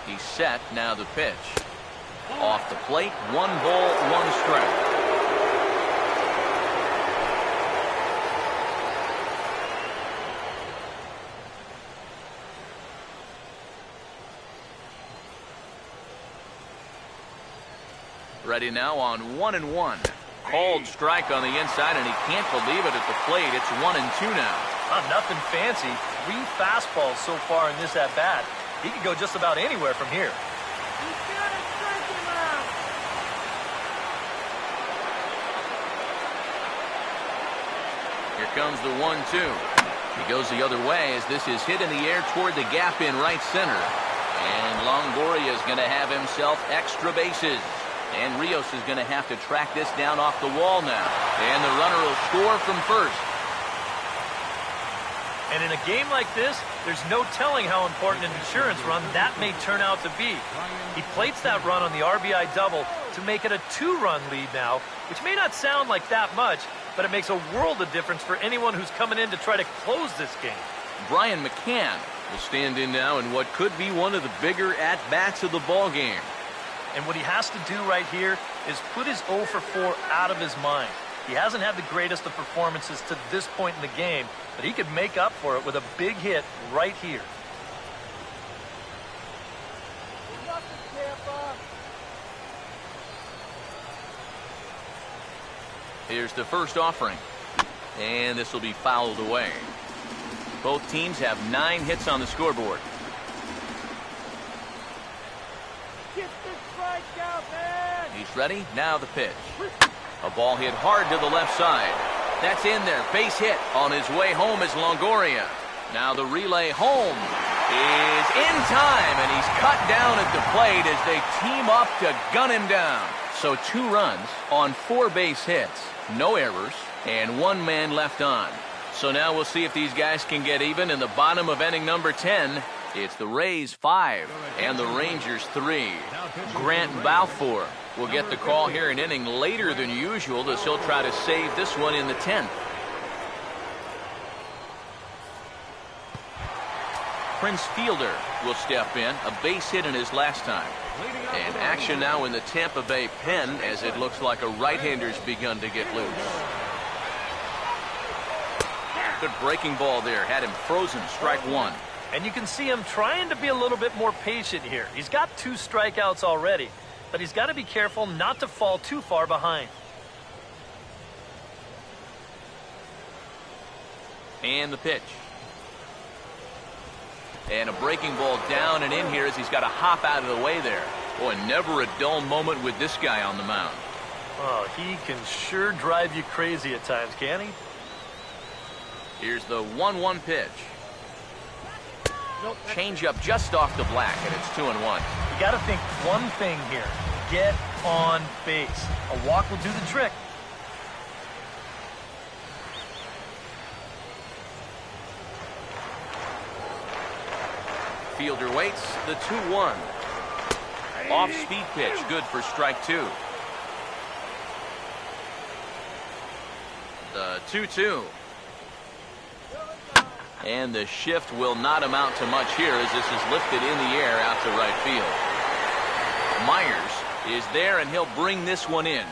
Speaker 1: He's set, now the pitch. Off the plate, 1 ball, 1 strike. Ready now on 1-1. Called strike on the inside, and he can't believe it at the plate. It's 1-2 now.
Speaker 2: Nothing fancy. 3 fastballs so far in this at-bat. He could go just about anywhere from here.
Speaker 5: He's got to strike him out.
Speaker 1: Here comes the 1-2. He goes the other way as this is hit in the air toward the gap in right center. And Longoria is going to have himself extra bases. And Rios is going to have to track this down off the wall now. And the runner will score from first.
Speaker 2: And in a game like this, there's no telling how important an insurance run that may turn out to be. He plates that run on the RBI double to make it a 2-run lead now, which may not sound like that much, but it makes a world of difference for anyone who's coming in to try to close this game.
Speaker 1: Brian McCann will stand in now in what could be one of the bigger at-bats of the ball game.
Speaker 2: And what he has to do right here is put his 0 for 4 out of his mind. He hasn't had the greatest of performances to this point in the game, but he could make up for it with a big hit right here.
Speaker 5: Good luck to Tampa.
Speaker 1: Here's the first offering. And this will be fouled away. Both teams have 9 hits on the scoreboard.
Speaker 5: Get the strikeout, man.
Speaker 1: He's ready. Now the pitch. A ball hit hard to the left side. That's in there. Base hit. On his way home is Longoria. Now the relay home is in time, and he's cut down at the plate as they team up to gun him down. So 2 runs on 4 base hits, no errors, and 1 man left on. So now we'll see if these guys can get even in the bottom of inning number 10. It's the Rays 5 and the Rangers 3. Grant Balfour will get the call here an inning later than usual as he'll try to save this one in the 10th. Prince Fielder will step in, a base hit in his last time. And action now in the Tampa Bay pen as it looks like a right-hander's begun to get loose. Good breaking ball there, had him frozen, strike 1.
Speaker 2: And you can see him trying to be a little bit more patient here. He's got 2 strikeouts already, but he's got to be careful not to fall too far behind.
Speaker 1: And the pitch. And a breaking ball down and in here as he's got to hop out of the way there. Boy, never a dull moment with this guy on the mound.
Speaker 2: Oh, he can sure drive you crazy at times, can't he?
Speaker 1: Here's the 1-1 pitch. Change up just off the black, and it's 2-1.
Speaker 2: You got to think one thing here. Get on base. A walk will do the trick.
Speaker 1: Fielder waits, the 2-1. Off-speed pitch, good for strike 2. The 2-2. And the shift will not amount to much here as this is lifted in the air out to right field. Myers is there, and he'll bring this one in.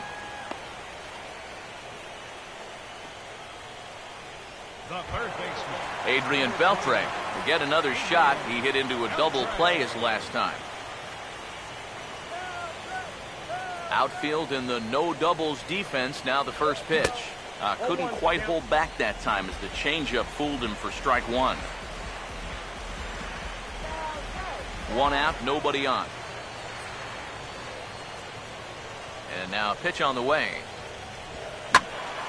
Speaker 3: The third baseman,
Speaker 1: Adrian Beltre will get another shot. He hit into a double play his last time. Outfield in the no doubles defense. Now the first pitch. Couldn't quite hold back that time as the changeup fooled him for strike 1. 1 out, nobody on. And now a pitch on the way.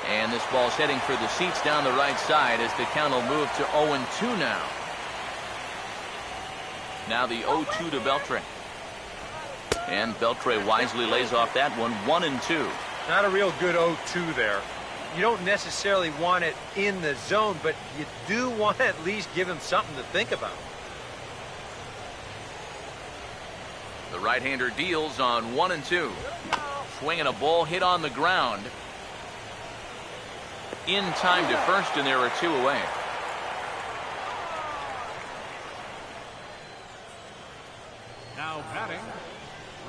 Speaker 1: And this ball's heading for the seats down the right side as the count will move to 0-2 now. Now the 0-2 to Beltre. And Beltre wisely lays off that one, 1-2.
Speaker 4: Not a real good 0-2 there. You don't necessarily want it in the zone, but you do want to at least give him something to think about.
Speaker 1: The right-hander deals on 1-2. Swinging a ball hit on the ground. In time to first, and there are 2 away.
Speaker 3: now batting,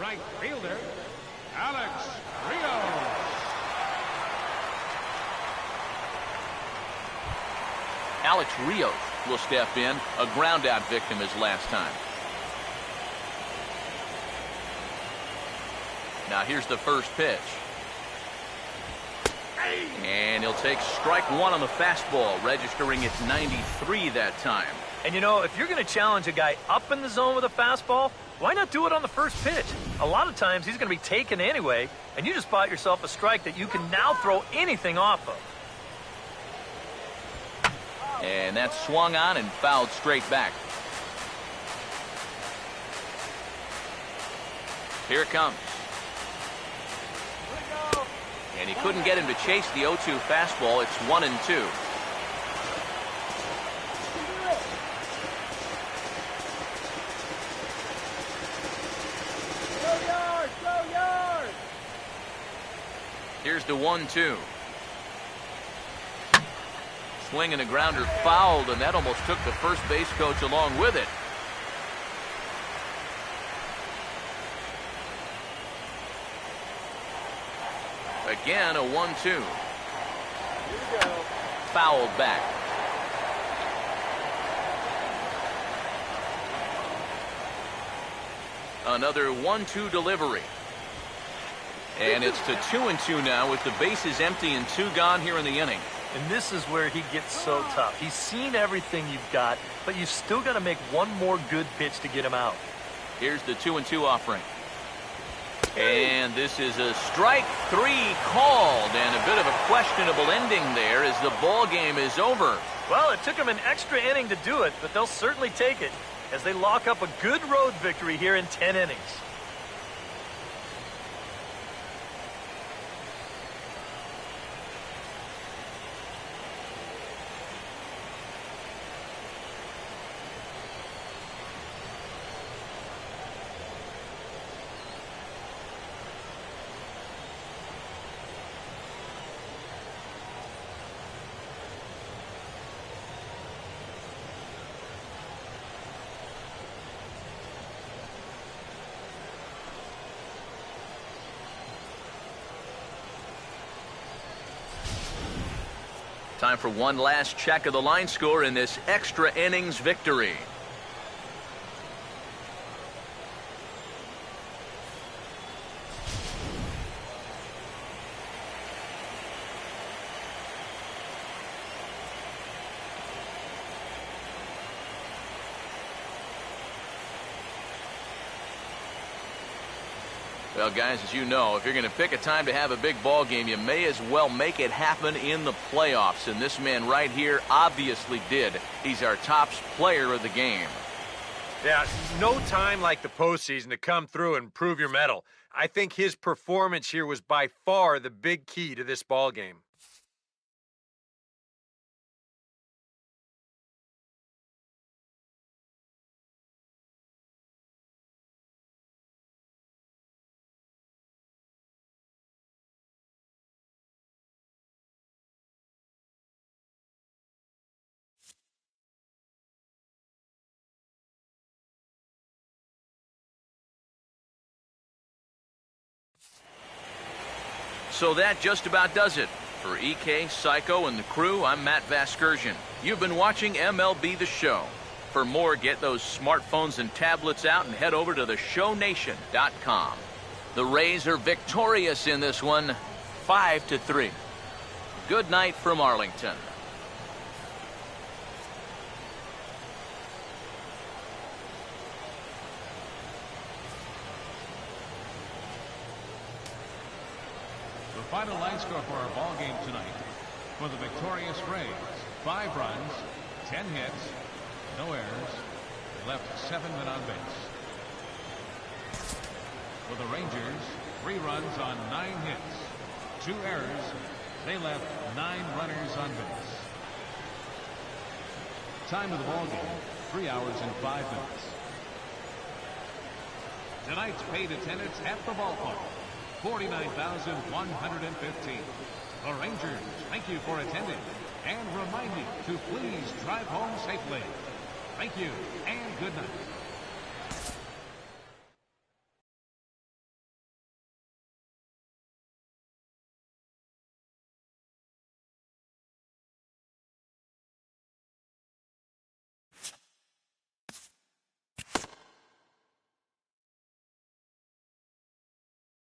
Speaker 3: right fielder, Alex Rios.
Speaker 1: Alex Rios will step in, a ground out victim his last time. Now here's the first pitch. And he'll take strike one on the fastball, registering at 93 that time.
Speaker 2: And you know, if you're going to challenge a guy up in the zone with a fastball, why not do it on the first pitch? A lot of times he's going to be taken anyway, and you just bought yourself a strike that you can now throw anything off of.
Speaker 1: And that's swung on and fouled straight back. Here it comes. And he couldn't get him to chase the 0-2 fastball. It's 1-2.
Speaker 5: Go yard!
Speaker 1: Here's the 1-2. Swing and a grounder fouled, and that almost took the first base coach along with it. Again, a 1-2. Fouled back. Another 1-2 delivery. And it's to 2-2 now with the bases empty and 2 gone here in the inning.
Speaker 2: And this is where he gets so tough. He's seen everything you've got, but you've still got to make one more good pitch to get him out.
Speaker 1: Here's the 2-2 offering. And this is a strike 3 called, and a bit of a questionable ending there as the ball game is over.
Speaker 2: Well, it took him an extra inning to do it, but they'll certainly take it as they lock up a good road victory here in 10 innings.
Speaker 1: Time for one last check of the line score in this extra innings victory. Well, guys, as you know, if you're going to pick a time to have a big ball game, you may as well make it happen in the playoffs. And this man right here obviously did. He's our top player of the game.
Speaker 4: Yeah, no time like the postseason to come through and prove your mettle. I think his performance here was by far the big key to this ball game.
Speaker 1: So that just about does it. For EK, Psycho, and the crew, I'm Matt Vasgersian. You've been watching MLB The Show. For more, get those smartphones and tablets out and head over to theshownation.com. The Rays are victorious in this one, 5-3. Good night from Arlington.
Speaker 3: The final line score for our ball game tonight. For the victorious Rays, 5 runs, 10 hits, no errors. They left 7 men on base. For the Rangers, 3 runs on 9 hits, 2 errors. They left 9 runners on base. Time of the ball game, 3 hours and 5 minutes. Tonight's paid attendance at the ballpark, 49,115. The Rangers thank you for attending and remind you to please drive home safely. Thank you and good night.